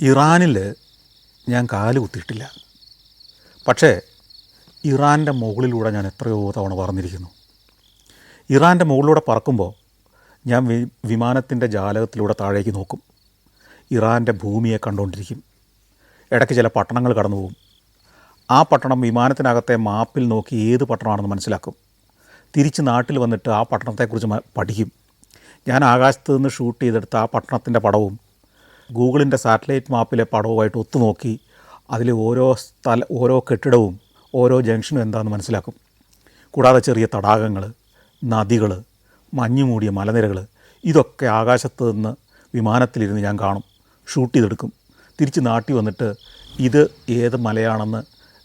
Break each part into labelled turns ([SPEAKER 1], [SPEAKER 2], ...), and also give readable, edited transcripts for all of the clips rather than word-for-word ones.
[SPEAKER 1] ഇറാനിൽ ഞാൻ കാല് കുത്തിയിട്ടില്ല. പക്ഷേ ഇറാൻ്റെ മുകളിലൂടെ ഞാൻ എത്രയോ തവണ പറന്നിരിക്കുന്നു. ഇറാൻ്റെ മുകളിലൂടെ പറക്കുമ്പോൾ ഞാൻ വിമാനത്തിൻ്റെ ജാലകത്തിലൂടെ താഴേക്ക് നോക്കും. ഇറാൻ്റെ ഭൂമിയെ കണ്ടുകൊണ്ടിരിക്കും. ഇടയ്ക്ക് ചില പട്ടണങ്ങൾ കടന്നു പോകും. ആ പട്ടണം വിമാനത്തിനകത്തെ മാപ്പിൽ നോക്കി ഏത് പട്ടണമാണെന്ന് മനസ്സിലാക്കും. തിരിച്ച് നാട്ടിൽ വന്നിട്ട് ആ പട്ടണത്തെക്കുറിച്ച് പഠിക്കും. ഞാൻ ആകാശത്ത് നിന്ന് ഷൂട്ട് ചെയ്തെടുത്ത ആ പട്ടണത്തിൻ്റെ പടവും ഗൂഗിളിൻ്റെ സാറ്റലൈറ്റ് മാപ്പിലെ പടവുമായിട്ട് ഒത്തുനോക്കി അതിൽ ഓരോ കെട്ടിടവും ഓരോ ജംഗ്ഷനും എന്താണെന്ന് മനസ്സിലാക്കും. കൂടാതെ ചെറിയ തടാകങ്ങൾ, നദികൾ, മഞ്ഞു മൂടിയ മലനിരകൾ, ഇതൊക്കെ ആകാശത്ത് നിന്ന് വിമാനത്തിലിരുന്ന് ഞാൻ കാണും, ഷൂട്ട് ചെയ്തെടുക്കും. തിരിച്ച് നാട്ടിൽ വന്നിട്ട് ഇത് ഏത് മലയാണെന്ന്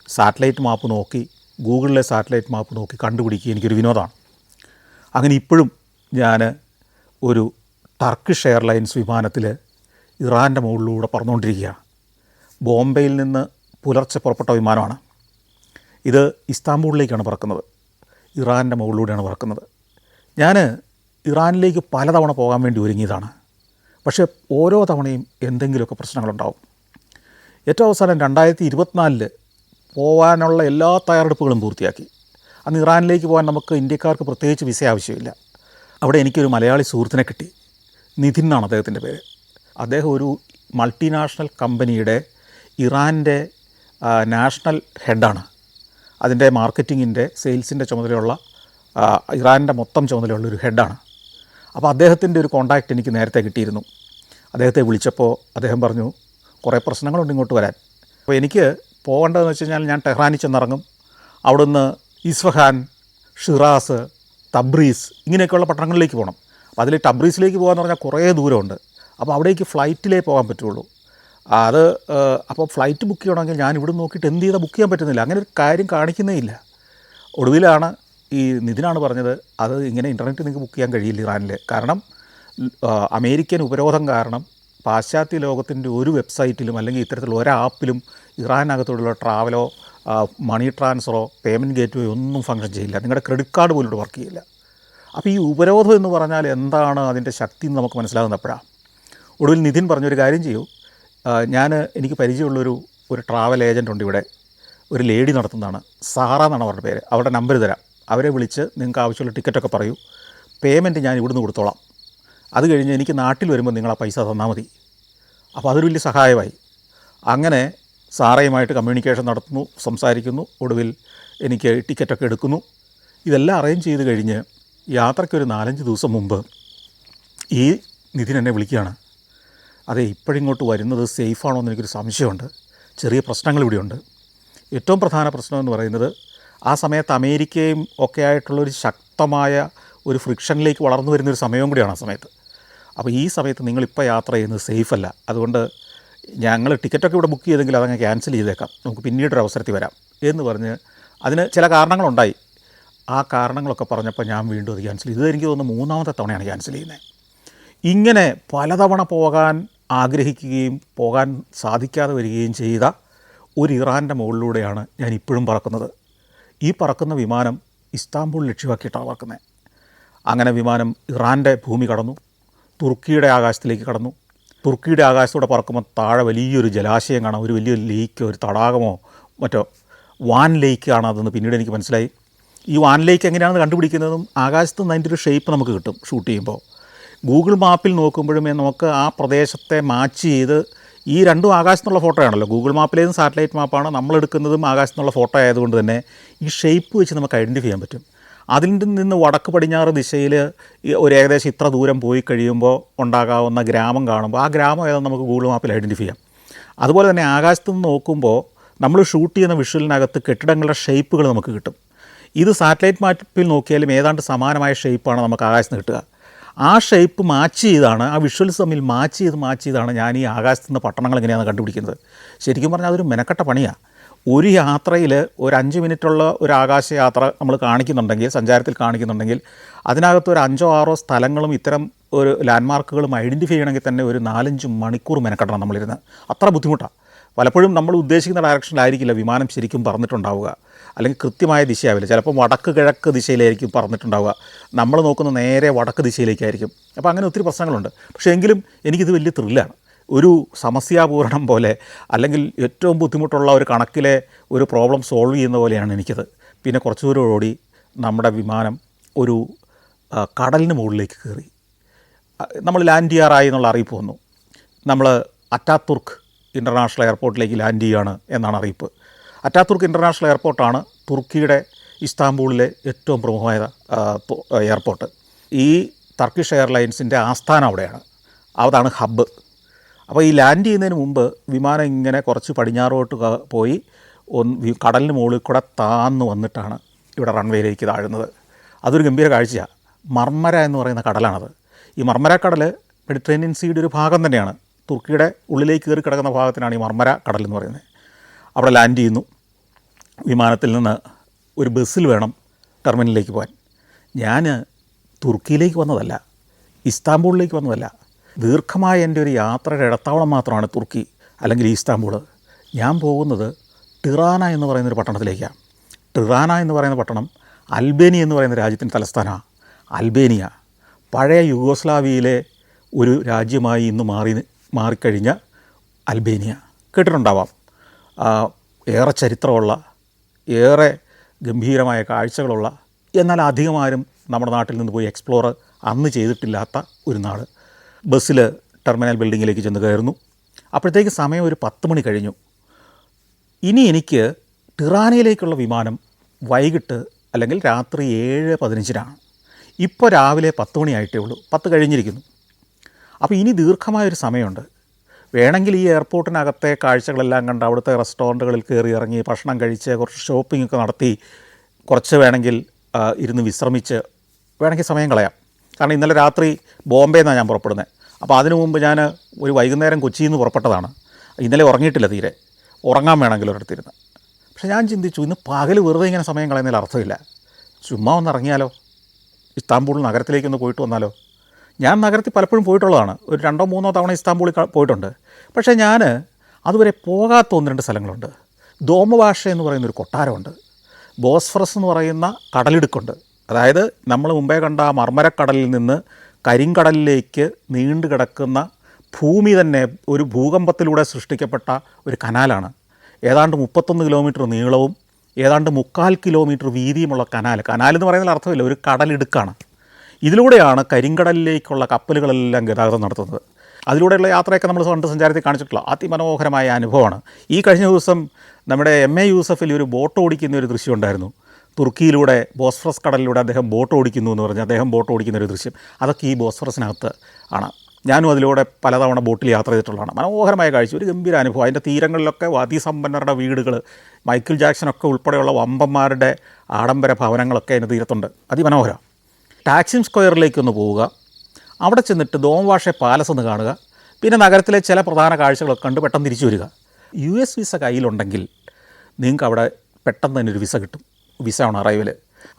[SPEAKER 1] സാറ്റലൈറ്റ് മാപ്പ് നോക്കി, ഗൂഗിളിലെ സാറ്റലൈറ്റ് മാപ്പ് നോക്കി കണ്ടുപിടിക്കുക എനിക്കൊരു വിനോദമാണ്. അങ്ങനെ ഇപ്പോഴും ഞാൻ ഒരു ടർക്കിഷ് എയർലൈൻസ് വിമാനത്തിൽ ഇറാൻ്റെ മുകളിലൂടെ പറന്നുകൊണ്ടിരിക്കുകയാണ്. ബോംബെയിൽ നിന്ന് പുലർച്ചെ പുറപ്പെട്ട വിമാനമാണ്. ഇത് ഇസ്താംബൂളിലേക്കാണ് പറക്കുന്നത്. ഇറാൻ്റെ മുകളിലൂടെയാണ് പറക്കുന്നത്. ഞാൻ ഇറാനിലേക്ക് പലതവണ പോകാൻ വേണ്ടി ഒരുങ്ങിയതാണ്. പക്ഷേ ഓരോ തവണയും എന്തെങ്കിലുമൊക്കെ പ്രശ്നങ്ങളുണ്ടാവും. ഏറ്റവും അവസാനം 2024 പോകാനുള്ള എല്ലാ തയ്യാറെടുപ്പുകളും പൂർത്തിയാക്കി. അന്ന് ഇറാനിലേക്ക് പോകാൻ നമുക്ക് ഇന്ത്യക്കാർക്ക് പ്രത്യേകിച്ച് വിസ ആവശ്യമില്ല. അവിടെ എനിക്കൊരു മലയാളി സുഹൃത്തിനെ കിട്ടി. നിധിൻ എന്നാണ് അദ്ദേഹത്തിൻ്റെ പേര്. അദ്ദേഹം ഒരു മൾട്ടിനാഷണൽ കമ്പനിയുടെ ഇറാൻ്റെ നാഷണൽ ഹെഡാണ്. അതിൻ്റെ മാർക്കറ്റിങ്ങിൻ്റെ, സെയിൽസിൻ്റെ ചുമതലയുള്ള, ഇറാൻ്റെ മൊത്തം ചുമതലയുള്ള ഒരു ഹെഡാണ്. അപ്പോൾ അദ്ദേഹത്തിൻ്റെ ഒരു കോൺടാക്റ്റ് എനിക്ക് നേരത്തെ കിട്ടിയിരുന്നു. അദ്ദേഹത്തെ വിളിച്ചപ്പോൾ അദ്ദേഹം പറഞ്ഞു, കുറേ പ്രശ്നങ്ങളുണ്ട് ഇങ്ങോട്ട് വരാൻ. അപ്പോൾ എനിക്ക് പോകേണ്ടതെന്ന് വെച്ച് കഴിഞ്ഞാൽ ഞാൻ ടെഹ്റാനിൽ ചെന്നിറങ്ങും. അവിടുന്ന് ഇസ്ഫഹാൻ, ഷിറാസ്, തബ്രീസ് ഇങ്ങനെയൊക്കെയുള്ള പട്ടണങ്ങളിലേക്ക് പോകണം. അപ്പോൾ അതിൽ തബ്രീസിലേക്ക് പോകാമെന്ന് പറഞ്ഞാൽ കുറേ ദൂരമുണ്ട്. അപ്പോൾ അവിടേക്ക് ഫ്ലൈറ്റിലേ പോകാൻ പറ്റുള്ളൂ. അപ്പോൾ ഫ്ലൈറ്റ് ബുക്ക് ചെയ്യണമെങ്കിൽ ഞാൻ ഇവിടെ നോക്കിയിട്ട് എന്ത് ചെയ്താൽ ബുക്ക് ചെയ്യാൻ പറ്റുന്നില്ല. അങ്ങനെ ഒരു കാര്യം കാണിക്കുന്നേ ഇല്ല. ഒടുവിലാണ് ഈ നിതിനാണ് പറഞ്ഞത്, അത് ഇങ്ങനെ ഇൻ്റർനെറ്റ് നിങ്ങൾക്ക് ബുക്ക് ചെയ്യാൻ കഴിയില്ല ഇറാനിൽ. കാരണം അമേരിക്കൻ ഉപരോധം കാരണം പാശ്ചാത്യ ലോകത്തിൻ്റെ ഒരു വെബ്സൈറ്റിലും അല്ലെങ്കിൽ ഇത്തരത്തിലുള്ള ഒരാപ്പിലും ഇറാനകത്തോടുള്ള ട്രാവലോ മണി ട്രാൻസ്ഫറോ പേയ്മെൻറ്റ് ഗേറ്റ്വേ ഒന്നും ഫങ്ഷൻ ചെയ്യില്ല. നിങ്ങളുടെ ക്രെഡിറ്റ് കാർഡ് പോലും ഇവിടെ വർക്ക് ചെയ്യില്ല. അപ്പോൾ ഈ ഉപരോധം എന്ന് പറഞ്ഞാൽ എന്താണ് അതിൻ്റെ ശക്തി എന്ന് നമുക്ക് മനസ്സിലാകുന്നപ്പോഴാണ്. ഒടുവിൽ നിതിൻ പറഞ്ഞൊരു കാര്യം ചെയ്യൂ, എനിക്ക് പരിചയമുള്ളൊരു ട്രാവൽ ഏജൻ്റ് ഉണ്ട് ഇവിടെ, ഒരു ലേഡി നടത്തുന്നതാണ്, സാറ എന്നാണ് അവരുടെ പേര്. അവരുടെ നമ്പർ തരാം. അവരെ വിളിച്ച് നിങ്ങൾക്ക് ആവശ്യമുള്ള ടിക്കറ്റൊക്കെ പറയൂ, പേയ്മെൻറ്റ് ഞാൻ ഇവിടുന്ന് കൊടുത്തോളാം. അത് കഴിഞ്ഞ് എനിക്ക് നാട്ടിൽ വരുമ്പോൾ നിങ്ങൾ ആ പൈസ തന്നാൽ മതി. അപ്പോൾ അതൊരു വലിയ സഹായമായി. അങ്ങനെ സാറയുമായിട്ട് കമ്മ്യൂണിക്കേഷൻ നടത്തുന്നു, സംസാരിക്കുന്നു. ഒടുവിൽ എനിക്ക് ടിക്കറ്റൊക്കെ എടുക്കുന്നു. ഇതെല്ലാം അറേഞ്ച് ചെയ്ത് കഴിഞ്ഞ് യാത്രയ്ക്കൊരു 4-5 ദിവസം മുമ്പ് ഈ നിതിൻ എന്നെ വിളിക്കുകയാണ്. അതെ, ഇപ്പോഴിങ്ങോട്ട് വരുന്നത് സേഫാണോ എന്ന് എനിക്കൊരു സംശയമുണ്ട്. ചെറിയ പ്രശ്നങ്ങൾ ഇവിടെയുണ്ട്. ഏറ്റവും പ്രധാന പ്രശ്നമെന്ന് പറയുന്നത് ആ സമയത്ത് അമേരിക്കയും ഒക്കെ ആയിട്ടുള്ളൊരു ശക്തമായ ഒരു ഫ്രിക്ഷനിലേക്ക് വളർന്നു വരുന്നൊരു സമയവും കൂടിയാണ് ആ സമയത്ത്. അപ്പോൾ ഈ സമയത്ത് നിങ്ങളിപ്പോൾ യാത്ര ചെയ്യുന്നത് സേഫല്ല. അതുകൊണ്ട് ഞങ്ങൾ ടിക്കറ്റൊക്കെ ഇവിടെ ബുക്ക് ചെയ്തെങ്കിൽ അതങ്ങ് ക്യാൻസൽ ചെയ്തേക്കാം, നമുക്ക് പിന്നീടൊരു അവസരത്തിൽ വരാം എന്ന് പറഞ്ഞ് അതിന് ചില കാരണങ്ങളുണ്ടായി. ആ കാരണങ്ങളൊക്കെ പറഞ്ഞപ്പോൾ ഞാൻ വീണ്ടും അത് ക്യാൻസൽ ചെയ്തു. എനിക്ക് തോന്നുന്നു 3ാമത്തെ തവണയാണ് ക്യാൻസൽ ചെയ്യുന്നത്. ഇങ്ങനെ പലതവണ പോകാൻ ആഗ്രഹിക്കുകയും പോകാൻ സാധിക്കാതെ വരികയും ചെയ്ത ഒരു ഇറാൻ്റെ മുകളിലൂടെയാണ് ഞാൻ ഇപ്പോഴും പറക്കുന്നത്. ഈ പറക്കുന്ന വിമാനം ഇസ്താംബൂൾ ലക്ഷ്യമാക്കിയിട്ടാണ് പറക്കുന്നത്. അങ്ങനെ വിമാനം ഇറാൻ്റെ ഭൂമി കടന്നു, തുർക്കിയുടെ ആകാശത്തിലേക്ക് കടന്നു. തുർക്കിയുടെ ആകാശത്തൂടെ പറക്കുമ്പോൾ താഴെ വലിയൊരു ജലാശയം കാണാം, ഒരു വലിയൊരു ലേക്കോ ഒരു തടാകമോ മറ്റോ, വാൻ ലേക്കാണ് അതെന്ന് പിന്നീട് എനിക്ക് മനസ്സിലായി. ഈ വാൻ ലേക്ക് എങ്ങനെയാണെന്ന് കണ്ടുപിടിക്കുന്നതും ആകാശത്ത് നിന്ന് അതിൻ്റെ ഒരു ഷേപ്പ് നമുക്ക് കിട്ടും ഷൂട്ട് ചെയ്യുമ്പോൾ. ഗൂഗിൾ മാപ്പിൽ നോക്കുമ്പോഴും നമുക്ക് ആ പ്രദേശത്തെ മാച്ച് ചെയ്ത്, ഈ രണ്ടും ആകാശത്തുള്ള ഫോട്ടോയാണല്ലോ, ഗൂഗിൾ മാപ്പിലേതും സാറ്റലൈറ്റ് മാപ്പാണ്, നമ്മളെടുക്കുന്നതും ആകാശത്തുള്ള ഫോട്ടോ ആയതുകൊണ്ട് തന്നെ ഈ ഷേപ്പ് വെച്ച് നമുക്ക് ഐഡൻറ്റിഫൈ ചെയ്യാൻ പറ്റും. അതിൽ നിന്ന് വടക്ക് പടിഞ്ഞാറ് ദിശയിൽ ഒരു ഏകദേശം ഇത്ര ദൂരം പോയി കഴിയുമ്പോൾ ഉണ്ടാകാവുന്ന ഗ്രാമം കാണുമ്പോൾ ആ ഗ്രാമം ഏതാണെന്ന് നമുക്ക് ഗൂഗിൾ മാപ്പിൽ ഐഡൻറ്റിഫൈ ചെയ്യാം. അതുപോലെ തന്നെ ആകാശത്തു നിന്ന് നോക്കുമ്പോൾ നമ്മൾ ഷൂട്ട് ചെയ്യുന്ന വിഷ്വലിനകത്ത് കെട്ടിടങ്ങളുടെ ഷേപ്പുകൾ നമുക്ക് കിട്ടും. ഇത് സാറ്റലൈറ്റ് മാപ്പിൽ നോക്കിയാലും ഏതാണ്ട് സമാനമായ ഷേപ്പാണ് നമുക്ക് ആകാശത്ത് കിട്ടുക. ആ ഷേപ്പ് മാച്ച് ചെയ്താണ്, ആ വിഷ്വൽസ് തമ്മിൽ മാച്ച് ചെയ്താണ് ഞാൻ ഈ ആകാശത്തു നിന്ന് പട്ടണങ്ങൾ എങ്ങനെയാണെന്ന് കണ്ടുപിടിക്കുന്നത്. ശരിക്കും പറഞ്ഞാൽ അതൊരു മെനക്കെട്ട പണിയാണ്. ഒരു യാത്രയിൽ ഒരു 5 മിനിറ്റുള്ള ഒരു ആകാശയാത്ര നമ്മൾ കാണിക്കുന്നുണ്ടെങ്കിൽ, സഞ്ചാരത്തിൽ കാണിക്കുന്നുണ്ടെങ്കിൽ, അതിനകത്ത് ഒരു 5-6 സ്ഥലങ്ങളും ഇത്തരം ഒരു ലാൻഡ്മാർക്കുകളും ഐഡൻറ്റിഫൈ ചെയ്യണമെങ്കിൽ തന്നെ ഒരു 4-5 മണിക്കൂർ മെനക്കെട്ടണം നമ്മളിരുന്ന്. അത്ര ബുദ്ധിമുട്ടാണ്. പലപ്പോഴും നമ്മൾ ഉദ്ദേശിക്കുന്ന ഡയറക്ഷനിലായിരിക്കില്ല വിമാനം ശരിക്കും പറന്നിട്ടുണ്ടാവുക, അല്ലെങ്കിൽ കൃത്യമായ ദിശയാവില്ല. ചിലപ്പോൾ വടക്ക് കിഴക്ക് ദിശയിലായിരിക്കും പറന്നിട്ടുണ്ടാവുക, നമ്മൾ നോക്കുന്ന നേരെ വടക്ക് ദിശയിലേക്കായിരിക്കും. അപ്പോൾ അങ്ങനെ ഒത്തിരി പ്രശ്നങ്ങളുണ്ട്. പക്ഷേ എങ്കിലും എനിക്കിത് വലിയ ത്രില്ലാണ്. ഒരു സമസ്യാപൂരണം പോലെ, അല്ലെങ്കിൽ ഏറ്റവും ബുദ്ധിമുട്ടുള്ള ഒരു കണക്കിലെ ഒരു പ്രോബ്ലം സോൾവ് ചെയ്യുന്ന പോലെയാണ് എനിക്കത്. പിന്നെ കുറച്ച് ദൂരം ഓടി നമ്മുടെ വിമാനം ഒരു കടലിന് മുകളിലേക്ക് കയറി. നമ്മൾ ലാൻഡ് ചെയ്യാറായി എന്നുള്ള അറിയിപ്പ് വന്നു. നമ്മൾ അറ്റാതുർക്ക് ഇൻ്റർനാഷണൽ എയർപോർട്ടിലേക്ക് ലാൻഡ് ചെയ്യുകയാണ് എന്നാണ് അറിയിപ്പ്. അറ്റാതുർക്ക് ഇൻ്റർനാഷണൽ എയർപോർട്ടാണ് തുർക്കിയുടെ ഇസ്താംബൂളിലെ ഏറ്റവും പ്രമുഖമായ എയർപോർട്ട്. ഈ ടർക്കിഷ് എയർലൈൻസിൻ്റെ ആസ്ഥാനം അവിടെയാണ്, അതാണ് ഹബ്ബ്. അപ്പോൾ ഈ ലാൻഡ് ചെയ്യുന്നതിന് മുമ്പ് വിമാനം ഇങ്ങനെ കുറച്ച് പടിഞ്ഞാറോട്ട് പോയി കടലിന് മുകളിൽ കൂടെ താന്ന് വന്നിട്ടാണ് ഇവിടെ റൺവേയിലേക്ക് താഴുന്നത്. അതൊരു ഗംഭീര കാഴ്ചയാണ്. മർമര എന്ന് പറയുന്ന കടലാണത്. ഈ മർമര കടൽ മെഡിറ്ററേനിയൻ സീയുടെ ഒരു ഭാഗം തന്നെയാണ്. തുർക്കിയുടെ ഉള്ളിലേക്ക് കയറി കിടക്കുന്ന ഭാഗത്തിനാണ് ഈ മർമര കടൽ എന്ന് പറയുന്നത്. അവിടെ ലാൻഡ് ചെയ്യുന്നു. വിമാനത്തിൽ നിന്ന് ഒരു ബസ്സിൽ വേണം ടെർമിനലിലേക്ക് പോകാൻ. ഞാൻ തുർക്കിയിലേക്ക് വന്നതല്ല, ഇസ്താംബൂളിലേക്ക് വന്നതല്ല. ദീർഘമായ എൻ്റെ ഒരു യാത്രയുടെ ഇടത്താവളം മാത്രമാണ് തുർക്കി അല്ലെങ്കിൽ ഇസ്താംബൂൾ. ഞാൻ പോകുന്നത് ടിറാന എന്ന് പറയുന്നൊരു പട്ടണത്തിലേക്കാണ്. ടിറാന എന്ന് പറയുന്ന പട്ടണം അൽബേനിയ എന്ന് പറയുന്ന രാജ്യത്തിൻ്റെ തലസ്ഥാനമാണ്. അൽബേനിയ പഴയ യുഗോസ്ലാവിയയിലെ ഒരു രാജ്യമായി ഇന്ന് മാറിക്കഴിഞ്ഞ അൽബേനിയ കേട്ടിട്ടുണ്ടാവാം. ഏറെ ചരിത്രമുള്ള, ഏറെ ഗംഭീരമായ കാഴ്ചകളുള്ള, എന്നാൽ അധികമാരും നമ്മുടെ നാട്ടിൽ നിന്ന് പോയി എക്സ്പ്ലോർ അന്ന് ചെയ്തിട്ടില്ലാത്ത ഒരു നാട്. ബസ്സിൽ ടെർമിനൽ ബിൽഡിങ്ങിലേക്ക് ചെന്ന് കയറുന്നു. അപ്പോഴത്തേക്ക് സമയം ഒരു 10 മണി കഴിഞ്ഞു. ഇനി എനിക്ക് ടിറാനയിലേക്കുള്ള വിമാനം വൈകിട്ട് അല്ലെങ്കിൽ രാത്രി 7:15 ഇപ്പോൾ രാവിലെ 10 മണിയായിട്ടേ ഉള്ളൂ, 10 കഴിഞ്ഞിരിക്കുന്നു. അപ്പോൾ ഇനി ദീർഘമായൊരു സമയമുണ്ട്. വേണമെങ്കിൽ ഈ എയർപോർട്ടിനകത്തെ കാഴ്ചകളെല്ലാം കണ്ട് അവിടുത്തെ റെസ്റ്റോറൻറ്റുകളിൽ കയറി ഇറങ്ങി ഭക്ഷണം കഴിച്ച് കുറച്ച് ഷോപ്പിംഗ് ഒക്കെ നടത്തി കുറച്ച് വേണമെങ്കിൽ ഇരുന്ന് വിശ്രമിച്ച് വേണമെങ്കിൽ സമയം കളയാം. കാരണം ഇന്നലെ രാത്രി ബോംബെ നിന്നാണ് ഞാൻ പുറപ്പെടുന്നത്. അപ്പോൾ അതിനു മുമ്പ് ഞാൻ ഒരു വൈകുന്നേരം കൊച്ചിയിൽ നിന്ന് പുറപ്പെട്ടതാണ്. ഇന്നലെ ഉറങ്ങിയിട്ടില്ല തീരെ, ഉറങ്ങാൻ വേണമെങ്കിൽ ഒരിടത്തിരുന്ന്. പക്ഷേ ഞാൻ ചിന്തിച്ചു, ഇന്ന് പകൽ വെറുതെ ഇങ്ങനെ സമയം കളയുന്നതിൽ അർത്ഥമില്ല. ചുമ്മാ ഒന്ന് ഇറങ്ങിയാലോ, ഇസ്താംബൂൾ നഗരത്തിലേക്കൊന്ന് പോയിട്ട് വന്നാലോ. ഞാൻ നഗരത്തിൽ പലപ്പോഴും പോയിട്ടുള്ളതാണ്, ഒരു 2-3 തവണ ഇസ്താംബൂളിൽ പോയിട്ടുണ്ട്. പക്ഷേ ഞാൻ അതുവരെ പോകാത്ത 1-2 സ്ഥലങ്ങളുണ്ട്. ദോമഭാഷ എന്ന് പറയുന്നൊരു കൊട്ടാരമുണ്ട്. ബോസ്ഫറസ് എന്ന് പറയുന്ന കടലിടുക്കുണ്ട്. അതായത് നമ്മൾ മുമ്പേ കണ്ട ആ മർമരക്കടലിൽ നിന്ന് കരിങ്കടലിലേക്ക് നീണ്ടു കിടക്കുന്ന ഭൂമി തന്നെ ഒരു ഭൂകമ്പത്തിലൂടെ സൃഷ്ടിക്കപ്പെട്ട ഒരു കനാലാണ്. ഏതാണ്ട് 31 കിലോമീറ്റർ നീളവും ഏതാണ്ട് 3/4 കിലോമീറ്റർ വീതിയുമുള്ള കനാൽ എന്ന് പറയുന്നതിൽ അർത്ഥമില്ല, ഒരു കടലിടുക്കാണ്. ഇതിലൂടെയാണ് കരിങ്കടലിലേക്കുള്ള കപ്പലുകളെല്ലാം ഗതാഗതം നടത്തുന്നത്. അതിലൂടെയുള്ള യാത്രയൊക്കെ നമ്മൾ കണ്ട് സഞ്ചാരത്തിൽ കാണിച്ചിട്ടുള്ള അതിമനോഹരമായ അനുഭവമാണ്. ഈ കഴിഞ്ഞ ദിവസം നമ്മുടെ MA യൂസഫിൽ ഒരു ബോട്ട് ഓടിക്കുന്ന ഒരു ദൃശ്യം ഉണ്ടായിരുന്നു. തുർക്കിയിലൂടെ ബോസ്ഫറസ് കടലിലൂടെ അദ്ദേഹം ബോട്ട് ഓടിക്കുന്നു എന്ന് പറഞ്ഞ് അദ്ദേഹം ബോട്ട് ഓടിക്കുന്നൊരു ദൃശ്യം. അതൊക്കെ ഈ ബോസ്ഫറസിനകത്ത് ആണ്. ഞാനും അതിലൂടെ പലതവണ ബോട്ടിൽ യാത്ര ചെയ്തിട്ടുള്ളതാണ്. മനോഹരമായ കാഴ്ച, ഒരു ഗംഭീര അനുഭവം. അതിൻ്റെ തീരങ്ങളിലൊക്കെ അതിസമ്പന്നരുടെ വീടുകൾ, മൈക്കിൾ ജാക്സനൊക്കെ ഉൾപ്പെടെയുള്ള വമ്പന്മാരുടെ ആഡംബര ഭവനങ്ങളൊക്കെ അതിൻ്റെ തീരത്തുണ്ട്. അതിമനോഹരം. ടാക്സിം സ്ക്വയറിലേക്കൊന്ന് പോവുക, അവിടെ ചെന്നിട്ട് ദോംവാഷെ പാലസ് ഒന്ന് കാണുക, പിന്നെ നഗരത്തിലെ ചില പ്രധാന കാഴ്ചകളൊക്കെ കണ്ട് പെട്ടെന്ന് തിരിച്ചു വരിക. US വിസ കയ്യിലുണ്ടെങ്കിൽ നിങ്ങൾക്ക് അവിടെ പെട്ടെന്ന് തന്നെ ഒരു വിസ കിട്ടും. Visa on arrival.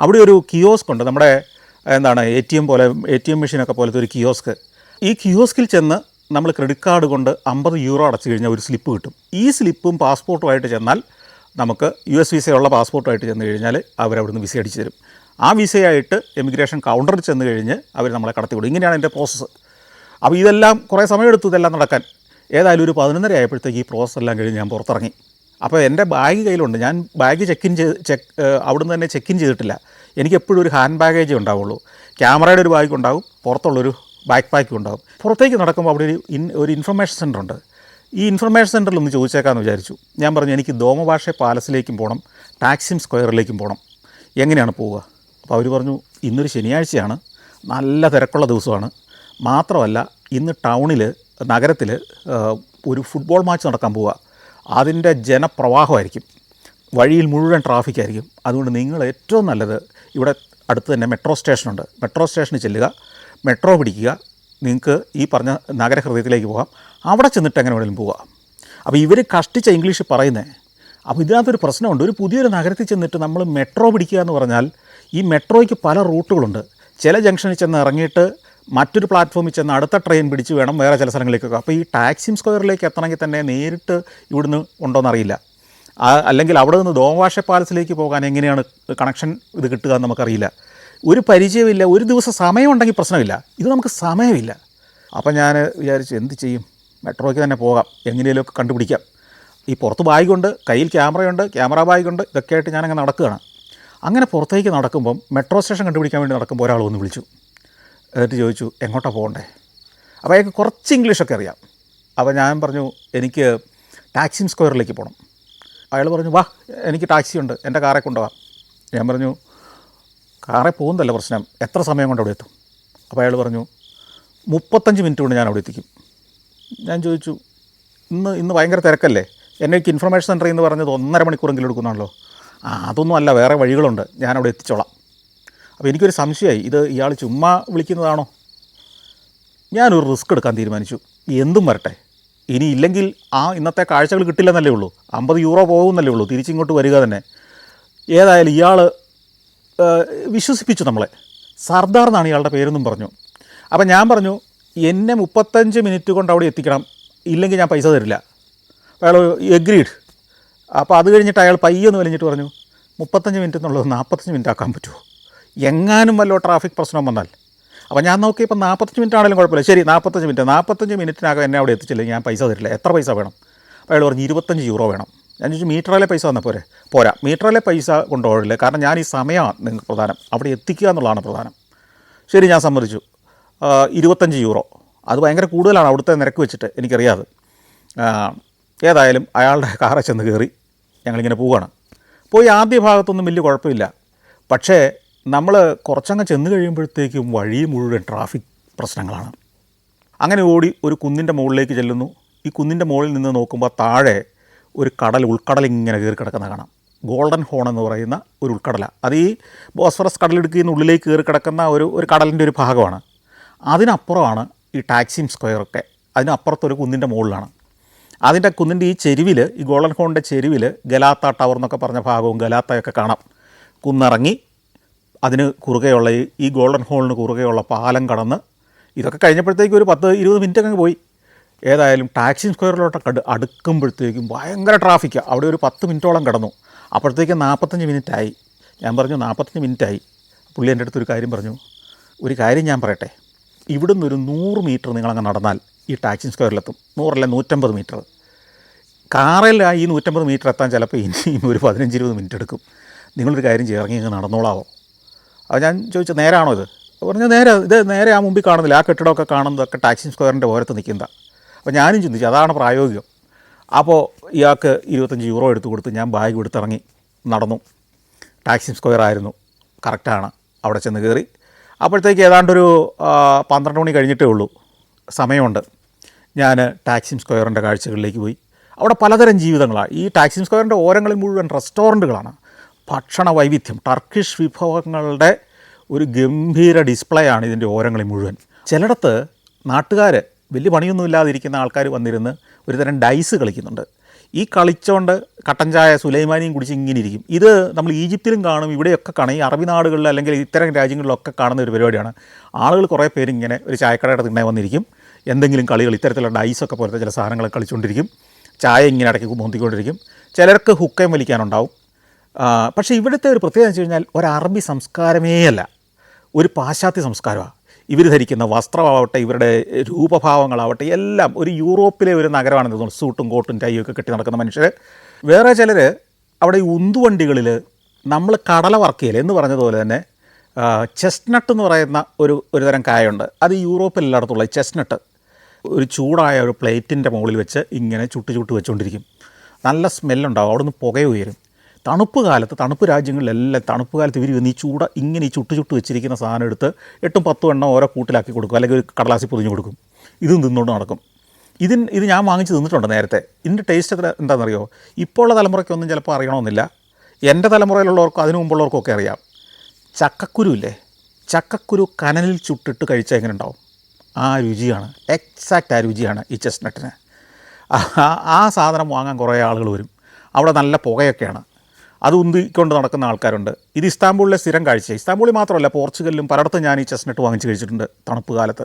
[SPEAKER 1] അവിടെ ഒരു കിയോസ്ക് ഉണ്ട്, നമ്മുടെ ATM മെഷീനൊക്കെ പോലത്തെ ഒരു കിയോസ്ക്. ഈ കിയോസ്കിൽ ചെന്ന് നമ്മൾ ക്രെഡിറ്റ് കാർഡ് കൊണ്ട് 50 യൂറോ അടച്ചു കഴിഞ്ഞാൽ ഒരു സ്ലിപ്പ് കിട്ടും. ഈ സ്ലിപ്പും പാസ്പോർട്ടുമായിട്ട് ചെന്നാൽ നമുക്ക് US വിസയുള്ള പാസ്പോർട്ടുമായിട്ട് ചെന്ന് കഴിഞ്ഞാൽ അവരവിടുന്ന് വിസ അടിച്ചു തരും. ആ വിസയായിട്ട് എമിഗ്രേഷൻ കൗണ്ടറിൽ ചെന്ന് കഴിഞ്ഞ് അവർ നമ്മളെ കടത്തിവിടും. ഇങ്ങനെയാണ് എൻ്റെ പ്രോസസ്സ്. അപ്പോൾ ഇതെല്ലാം കുറേ സമയമെടുത്തു ഇതെല്ലാം നടക്കാൻ. ഏതായാലും ഒരു 11:30 ആയപ്പോഴത്തേക്ക് ഈ പ്രോസസ്സ് എല്ലാം കഴിഞ്ഞ് ഞാൻ പുറത്തിറങ്ങി. അപ്പോൾ എൻ്റെ ബാഗ് കയ്യിലുണ്ട്. ഞാൻ ബാഗ് അവിടുന്ന് തന്നെ ചെക്ക് ഇൻ ചെയ്തിട്ടില്ല. എനിക്കെപ്പോഴും ഒരു ഹാൻഡ് ബാഗേജേ ഉണ്ടാവുള്ളൂ. ക്യാമറയുടെ ഒരു ബാഗ് ഉണ്ടാവും, പുറത്തുള്ളൊരു ബാക്ക് പാക്കും ഉണ്ടാവും. പുറത്തേക്ക് നടക്കുമ്പോൾ അവിടെ ഒരു ഇൻഫർമേഷൻ സെൻ്റർ ഉണ്ട്. ഈ ഇൻഫർമേഷൻ സെൻറ്ററിൽ ഒന്ന് ചോദിച്ചേക്കാമെന്ന് വിചാരിച്ചു. ഞാൻ പറഞ്ഞു, എനിക്ക് ദോമഭാഷ പാലസിലേക്കും പോകണം, ടാക്സിം സ്ക്വയറിലേക്കും പോകണം, എങ്ങനെയാണ് പോവുക? അപ്പോൾ അവർ പറഞ്ഞു, ഇന്നൊരു ശനിയാഴ്ചയാണ്, നല്ല തിരക്കുള്ള ദിവസമാണ്. മാത്രമല്ല ഇന്ന് നഗരത്തിൽ ഒരു ഫുട്ബോൾ മാച്ച് നടക്കാൻ പോവുക. അതിൻ്റെ ജനപ്രവാഹമായിരിക്കും, വഴിയിൽ മുഴുവൻ ട്രാഫിക്കായിരിക്കും. അതുകൊണ്ട് നിങ്ങൾ ഏറ്റവും നല്ലത് ഇവിടെ അടുത്ത് തന്നെ മെട്രോ സ്റ്റേഷനുണ്ട്, മെട്രോ സ്റ്റേഷനിൽ ചെല്ലുക, മെട്രോ പിടിക്കുക, നിങ്ങൾക്ക് ഈ പറഞ്ഞ നഗരഹൃദയത്തിലേക്ക് പോകാം. അവിടെ ചെന്നിട്ട് എങ്ങനെ വേണമെങ്കിലും പോവുക. അപ്പോൾ ഇവർ കഷ്ടിച്ച ഇംഗ്ലീഷ് പറയുന്നത്. അപ്പോൾ ഇതിനകത്തൊരു പ്രശ്നമുണ്ട്. ഒരു പുതിയൊരു നഗരത്തിൽ ചെന്നിട്ട് നമ്മൾ മെട്രോ പിടിക്കുക എന്ന് പറഞ്ഞാൽ ഈ മെട്രോയ്ക്ക് പല റൂട്ടുകളുണ്ട്. ചില ജംഗ്ഷനിൽ ചെന്ന് ഇറങ്ങിയിട്ട് മറ്റൊരു പ്ലാറ്റ്ഫോമിൽ ചെന്ന് അടുത്ത ട്രെയിൻ പിടിച്ച് വേണം വേറെ ചില സ്ഥലങ്ങളിലേക്കൊക്കെ. അപ്പോൾ ഈ ടാക്സിം സ്ക്വയറിലേക്ക് എത്തണമെങ്കിൽ തന്നെ നേരിട്ട് ഇവിടുന്ന് ഉണ്ടോയെന്നറിയില്ല. അല്ലെങ്കിൽ അവിടെ നിന്ന് ദോംവാഷെ പാലസിലേക്ക് പോകാൻ എങ്ങനെയാണ് കണക്ഷൻ ഇത് കിട്ടുക എന്ന് നമുക്കറിയില്ല. ഒരു പരിചയമില്ല. ഒരു ദിവസം സമയമുണ്ടെങ്കിൽ പ്രശ്നമില്ല, ഇത് നമുക്ക് സമയമില്ല. അപ്പം ഞാൻ വിചാരിച്ചു എന്ത് ചെയ്യും. മെട്രോയ്ക്ക് തന്നെ പോകാം, എങ്ങനെയൊക്കെ കണ്ടുപിടിക്കാം. ഈ പുറത്ത് ബാഗുണ്ട്, കയ്യിൽ ക്യാമറയുണ്ട്, ക്യാമറ ബാഗുണ്ട്, ഇതൊക്കെ ആയിട്ട് ഞാനങ്ങനെ നടക്കുകയാണ്. അങ്ങനെ പുറത്തേക്ക് നടക്കുമ്പം മെട്രോ സ്റ്റേഷൻ കണ്ടുപിടിക്കാൻ വേണ്ടി നടക്കുമ്പോൾ ഒരാൾ വന്ന് വിളിച്ചു. എന്നിട്ട് ചോദിച്ചു എങ്ങോട്ടാണ് പോകണ്ടേ. അപ്പോൾ അയാൾക്ക് കുറച്ച് ഇംഗ്ലീഷൊക്കെ അറിയാം. അപ്പോൾ ഞാൻ പറഞ്ഞു എനിക്ക് ടാക്സിം സ്ക്വയറിലേക്ക് പോകണം. അയാൾ പറഞ്ഞു വാ, എനിക്ക് ടാക്സി ഉണ്ട്, എൻ്റെ കാറെ കൊണ്ടുപോകാം. ഞാൻ പറഞ്ഞു കാറെ പോകുന്നതല്ല പ്രശ്നം, എത്ര സമയം കൊണ്ട് അവിടെ എത്തും? അപ്പോൾ അയാൾ പറഞ്ഞു 35 മിനിറ്റ് കൊണ്ട് ഞാൻ അവിടെ എത്തിക്കും. ഞാൻ ചോദിച്ചു ഇന്ന് ഭയങ്കര തിരക്കല്ലേ, എനിക്ക് ഇൻഫർമേഷൻ സെൻ്ററിൽ നിന്ന് പറഞ്ഞത് 1.5 മണിക്കൂറെങ്കിലും എടുക്കുന്നുണ്ടല്ലോ. അതൊന്നും അല്ല, വേറെ വഴികളുണ്ട്, ഞാനവിടെ എത്തിച്ചോളാം. അപ്പോൾ എനിക്കൊരു സംശയമായി, ഇത് ഇയാൾ ചുമ്മാ വിളിക്കുന്നതാണോ? ഞാനൊരു റിസ്ക് എടുക്കാൻ തീരുമാനിച്ചു. എന്തും വരട്ടെ, ഇനി ഇല്ലെങ്കിൽ ഇന്നത്തെ കാഴ്ചകൾ കിട്ടില്ലെന്നല്ലേ ഉള്ളൂ, 50 യൂറോ പോകുന്നല്ലേ ഉള്ളൂ, തിരിച്ചിങ്ങോട്ട് വരിക തന്നെ. ഏതായാലും ഇയാൾ വിശ്വസിപ്പിച്ചു നമ്മളെ. സർദാർ എന്നാണ് ഇയാളുടെ പേരെന്നും പറഞ്ഞു. അപ്പം ഞാൻ പറഞ്ഞു എന്നെ 35 മിനിറ്റ് കൊണ്ട് അവിടെ എത്തിക്കണം, ഇല്ലെങ്കിൽ ഞാൻ പൈസ തരില്ല. അയാൾ എഗ്രീഡ്. അപ്പോൾ അത് കഴിഞ്ഞിട്ട് അയാൾ പയ്യൊന്ന് വലിഞ്ഞിട്ട് പറഞ്ഞു 35 മിനിറ്റ് എന്നുള്ളത് 45 മിനിറ്റ് ആക്കാൻ പറ്റുമോ, എങ്ങാനും വല്ലോ ട്രാഫിക് പ്രശ്നം വന്നാൽ. അപ്പോൾ ഞാൻ നോക്കിയപ്പോൾ 45 മിനിറ്റ് ആണെങ്കിലും കുഴപ്പമില്ല, ശരി 45 മിനിറ്റിനകം എന്നെ അവിടെ എത്തിച്ചില്ലെങ്കിൽ ഞാൻ പൈസ തരില്ല, എത്ര പൈസ വേണം? അപ്പോൾ അയാൾ പറഞ്ഞു 25 യൂറോ വേണം. ഞാൻ ചോദിച്ചു മീറ്ററിലെ പൈസ വന്നാൽ പോരാ, മീറ്ററിലെ പൈസ കൊണ്ടുപോകില്ല, കാരണം ഞാൻ ഈ സമയമാണ് നിങ്ങൾക്ക് പ്രധാനം, അവിടെ എത്തിക്കുക എന്നുള്ളതാണ് പ്രധാനം. ശരി, ഞാൻ സമ്മതിച്ചു. 25 യൂറോ, അത് ഭയങ്കര കൂടുതലാണ് അവിടുത്തെ നിരക്ക് വെച്ചിട്ട്, എനിക്കറിയാതെ. ഏതായാലും അയാളുടെ കാറിൽ ചെന്ന് കയറി ഞങ്ങളിങ്ങനെ പോവുകയാണ്. പോയി ആദ്യ ഭാഗത്തൊന്നും വലിയ കുഴപ്പമില്ല. പക്ഷേ നമ്മൾ കുറച്ചങ്ങ് ചെന്ന് കഴിയുമ്പോഴത്തേക്കും വഴി മുഴുവൻ ട്രാഫിക് പ്രശ്നങ്ങളാണ്. അങ്ങനെ ഓടി ഒരു കുന്നിൻ്റെ മുകളിലേക്ക് ചെല്ലുന്നു. ഈ കുന്നിൻ്റെ മുകളിൽ നിന്ന് നോക്കുമ്പോൾ താഴെ ഒരു ഉൾക്കടൽ ഇങ്ങനെ കയറി കിടക്കുന്ന കാണാം. ഗോൾഡൻ ഹോൺ എന്ന് പറയുന്ന ഒരു ഉൾക്കടല, അത് ഈ ബോസ്ഫറസ് കടലിടുക്കിൽ ഉള്ളിലേക്ക് കയറി കിടക്കുന്ന ഒരു കടലിൻ്റെ ഒരു ഭാഗമാണ്. അതിനപ്പുറമാണ് ഈ ടാക്സിം സ്ക്വയറൊക്കെ, അതിനപ്പുറത്തൊരു കുന്നിൻ്റെ മുകളിലാണ്. അതിൻ്റെ കുന്നിൻ്റെ ഈ ചെരുവിൽ, ഈ ഗോൾഡൻ ഹോണിൻ്റെ ചെരുവിൽ ഗലാത്ത ടവർ എന്നൊക്കെ പറഞ്ഞ ഭാഗവും ഗലാത്തയൊക്കെ കാണാം. കുന്നിറങ്ങി അതിന് കുറുകെയുള്ള ഈ ഗോൾഡൻ ഹോളിന് കുറുകെയുള്ള പാലം കടന്ന് ഇതൊക്കെ കഴിഞ്ഞപ്പോഴത്തേക്കും ഒരു 10-20 മിനിറ്റ് അങ്ങ് പോയി. ഏതായാലും ടാക്സിം സ്ക്വയറിലോട്ടൊക്കെ അടുക്കുമ്പോഴത്തേക്കും ഭയങ്കര ട്രാഫിക്കാണ്. അവിടെ ഒരു 10 മിനിറ്റോളം കിടന്നു. അപ്പോഴത്തേക്കും 45 മിനിറ്റായി. ഞാൻ പറഞ്ഞു 45 മിനിറ്റായി. പുള്ളി എൻ്റെ അടുത്തൊരു കാര്യം പറഞ്ഞു, ഒരു കാര്യം ഞാൻ പറയട്ടെ, ഇവിടുന്ന് ഒരു 100 മീറ്റർ നിങ്ങളങ്ങ് നടന്നാൽ ഈ ടാക്സിം സ്ക്വയറിലെത്തും. 100 അല്ല 150 മീറ്റർ. കാറിൽ ഈ 150 മീറ്റർ എത്താൻ ചിലപ്പോൾ ഇനിയും ഒരു 15-20 മിനിറ്റ് എടുക്കും. നിങ്ങളൊരു കാര്യം ചെയ്ത് ഇറങ്ങി ഇങ്ങ് നടന്നോളാവോ? അപ്പോൾ ഞാൻ ചോദിച്ചു നേരാണോ ഇത്? പറഞ്ഞു നേരെ ആ മുമ്പിൽ കാണുന്നില്ല, ആ കെട്ടിടമൊക്കെ കാണുന്നതൊക്കെ ടാക്സിം സ്ക്വയറിൻ്റെ ഓരത്ത് നിൽക്കുന്നതാണ്. അപ്പോൾ ഞാനും ചിന്തിച്ചു അതാണ് പ്രായോഗികം. അപ്പോൾ ഇയാൾക്ക് 25 യൂറോ എടുത്ത് കൊടുത്ത് ഞാൻ ബാഗ് എടുത്തിറങ്ങി നടന്നു. ടാക്സിം സ്ക്വയർ ആയിരുന്നു, കറക്റ്റാണ്. അവിടെ ചെന്ന് കയറി. അപ്പോഴത്തേക്ക് ഏതാണ്ടൊരു 12 മണി കഴിഞ്ഞിട്ടേ ഉള്ളൂ, സമയമുണ്ട്. ഞാൻ ടാക്സിം സ്ക്വയറിൻ്റെ കാഴ്ചകളിലേക്ക് പോയി. അവിടെ പലതരം ജീവിതങ്ങളാണ്. ഈ ടാക്സിം സ്ക്വയറിൻ്റെ ഓരങ്ങളിൽ മുഴുവൻ റെസ്റ്റോറൻറ്റുകളാണ്. ഭക്ഷണ വൈവിധ്യം, ടർക്കിഷ് വിഭവങ്ങളുടെ ഒരു ഗംഭീര ഡിസ്പ്ലേ ആണ് ഇതിൻ്റെ ഓരങ്ങളിൽ മുഴുവൻ. ചിലയിടത്ത് നാട്ടുകാർ, വലിയ പണിയൊന്നുമില്ലാതിരിക്കുന്ന ആൾക്കാർ വന്നിരുന്ന് ഒരു തരം ഡൈസ് കളിക്കുന്നുണ്ട്. ഈ കളിച്ചുകൊണ്ട് കട്ടൻ ചായ സുലൈമാനിയും കുടിച്ച് ഇങ്ങനെ ഇരിക്കും. ഇത് നമ്മൾ ഈജിപ്തിലും കാണും, ഇവിടെയൊക്കെ കാണും. ഈ അറബി നാടുകളിൽ അല്ലെങ്കിൽ ഇത്തരം രാജ്യങ്ങളിലൊക്കെ കാണുന്ന ഒരു പരിപാടിയാണ്. ആളുകൾ കുറേ പേര് ഇങ്ങനെ ഒരു ചായക്കടയുടെ തിണ്ണേ വന്നിരിക്കും, എന്തെങ്കിലും കളികൾ, ഇത്തരത്തിലുള്ള ഡൈസൊക്കെ പോലത്തെ ചില സാധനങ്ങൾ കളിച്ചുകൊണ്ടിരിക്കും. ചായ ഇങ്ങനെ ഇടയ്ക്ക് മോന്തിക്കൊണ്ടിരിക്കും. ചിലർക്ക് ഹുക്കയും വലിക്കാനുണ്ടാവും. പക്ഷേ ഇവിടുത്തെ ഒരു പ്രത്യേകത വെച്ച് കഴിഞ്ഞാൽ ഒരു അറബി സംസ്കാരമേ അല്ല, ഒരു പാശ്ചാത്യ സംസ്കാരമാണ്. ഇവർ ധരിക്കുന്ന വസ്ത്രമാവട്ടെ, ഇവരുടെ രൂപഭാവങ്ങളാവട്ടെ, എല്ലാം ഒരു യൂറോപ്പിലെ ഒരു നഗരമാണെന്ന് തോന്നുന്നു. സൂട്ടും കോട്ടും ടൈയും ഒക്കെ കെട്ടി നടക്കുന്ന മനുഷ്യർ. വേറെ ചിലർ അവിടെ ഈ ഉന്തുവണ്ടികളിൽ നമ്മൾ കടല വറക്കിയല്ലേ എന്ന് പറഞ്ഞതുപോലെ തന്നെ ചെസ്റ്റ്നട്ട് എന്ന് പറയുന്ന ഒരു തരം കായുണ്ട്. അത് യൂറോപ്പിൽ എല്ലായിടത്തുള്ള ചെസ്റ്റ്നട്ട് ഒരു ചൂടായ ഒരു പ്ലേറ്റിൻ്റെ മുകളിൽ വെച്ച് ഇങ്ങനെ ചുട്ട് വെച്ചുകൊണ്ടിരിക്കും. നല്ല സ്മെല്ലുണ്ടാവും, അവിടെ നിന്ന് പുക ഉയരും. തണുപ്പ് രാജ്യങ്ങളിലെല്ലാം തണുപ്പ് കാലത്ത് ഇവർ വന്ന് ഈ ചുട്ട് വെച്ചിരിക്കുന്ന സാധനം എടുത്ത് 8-10 എണ്ണം ഓരോ കൂട്ടിലാക്കി കൊടുക്കും, അല്ലെങ്കിൽ ഒരു കടലാസി പൊതിഞ്ഞ് കൊടുക്കും. ഇതും തിന്നുകൊണ്ട് നടക്കും. ഇത് ഞാൻ വാങ്ങിച്ച് തിന്നിട്ടുണ്ട് നേരത്തെ. ഇതിൻ്റെ ടേസ്റ്റ് എന്താണെന്നറിയോ? ഇപ്പോൾ ഉള്ള തലമുറയ്ക്കൊന്നും ചിലപ്പോൾ അറിയണമെന്നില്ല, എൻ്റെ തലമുറയിലുള്ളവർക്കും അതിനു മുമ്പുള്ളവർക്കൊക്കെ അറിയാം. ചക്കക്കുരു കനലിൽ ചുട്ടിട്ട് കഴിച്ചാൽ എങ്ങനെ ഉണ്ടാവും? ആ രുചിയാണ്, എക്സാക്റ്റ് ആ രുചിയാണ് ഈ ചെസ്റ്റ്നട്ടിന്. ആ സാധനം വാങ്ങാൻ കുറേ ആളുകൾ വരും. അവിടെ നല്ല പുകയൊക്കെയാണ്, അത് ഉന്തിക്കൊണ്ട് നടക്കുന്ന ആൾക്കാരുണ്ട്. ഇത് ഇസ്താംബൂളിലെ സ്ഥിരം കാഴ്ച. ഇസ്താംബൂളിൽ മാത്രമല്ല, പോർച്ചുഗലിലും പലയിടത്തും ഞാൻ ഈ ചെസ്റ്റ്നട്ട് വാങ്ങിച്ച് കഴിച്ചിട്ടുണ്ട് തണുപ്പ് കാലത്ത്.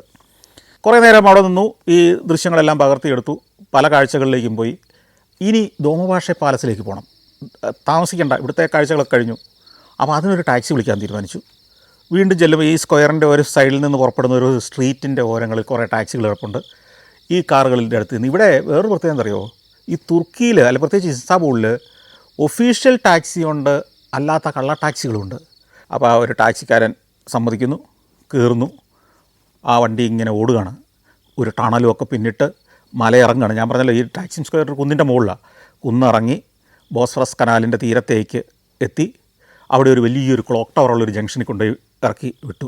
[SPEAKER 1] കുറേ നേരം അവിടെ നിന്നു, ഈ ദൃശ്യങ്ങളെല്ലാം പകർത്തിയെടുത്തു, പല കാഴ്ചകളിലേക്കും പോയി. ഇനി ദോമഭാഷ പാലസിലേക്ക് പോകണം, താമസിക്കേണ്ട, ഇവിടുത്തെ കാഴ്ചകളൊക്കെ കഴിഞ്ഞു. അപ്പോൾ അതിനൊരു ടാക്സി വിളിക്കാൻ തീരുമാനിച്ചു. വീണ്ടും ചെല്ലുമ്പോൾ ഈ സ്ക്വയറിൻ്റെ ഒരു സൈഡിൽ നിന്ന് പുറപ്പെടുന്ന ഒരു സ്ട്രീറ്റിൻ്റെ ഓരങ്ങളിൽ കുറേ ടാക്സികൾ കിടപ്പുണ്ട്. ഈ കാറുകളുടെ അടുത്ത് നിന്ന്. ഇവിടെ വേറൊരു പ്രത്യേകത എന്തറിയോ, ഈ തുർക്കിയിൽ അല്ല പ്രത്യേകിച്ച് ഇസ്താംബൂളിൽ ഒഫീഷ്യൽ ടാക്സി ഉണ്ട്, അല്ലാത്ത കള്ള ടാക്സികളുണ്ട്. അപ്പോൾ ആ ഒരു ടാക്സിക്കാരൻ സമ്മതിക്കുന്നു, കയറുന്നു, ആ വണ്ടി ഇങ്ങനെ ഓടുകയാണ്. ഒരു ടണലുമൊക്കെ പിന്നിട്ട് മലയിറങ്ങുകയാണ്. ഞാൻ പറഞ്ഞല്ലോ ഈ ടാക്സി ഇൻസ്പെക്ടർ കുന്നിൻ്റെ മുകളിലാണ്. കുന്നിറങ്ങി ബോസ്ഫറസ് കനാലിൻ്റെ തീരത്തേക്ക് എത്തി. അവിടെ ഒരു വലിയൊരു ക്ലോക്ക് ടവറുള്ളൊരു ജംഗ്ഷനിൽ കൊണ്ടുപോയി ഇറക്കി വിട്ടു.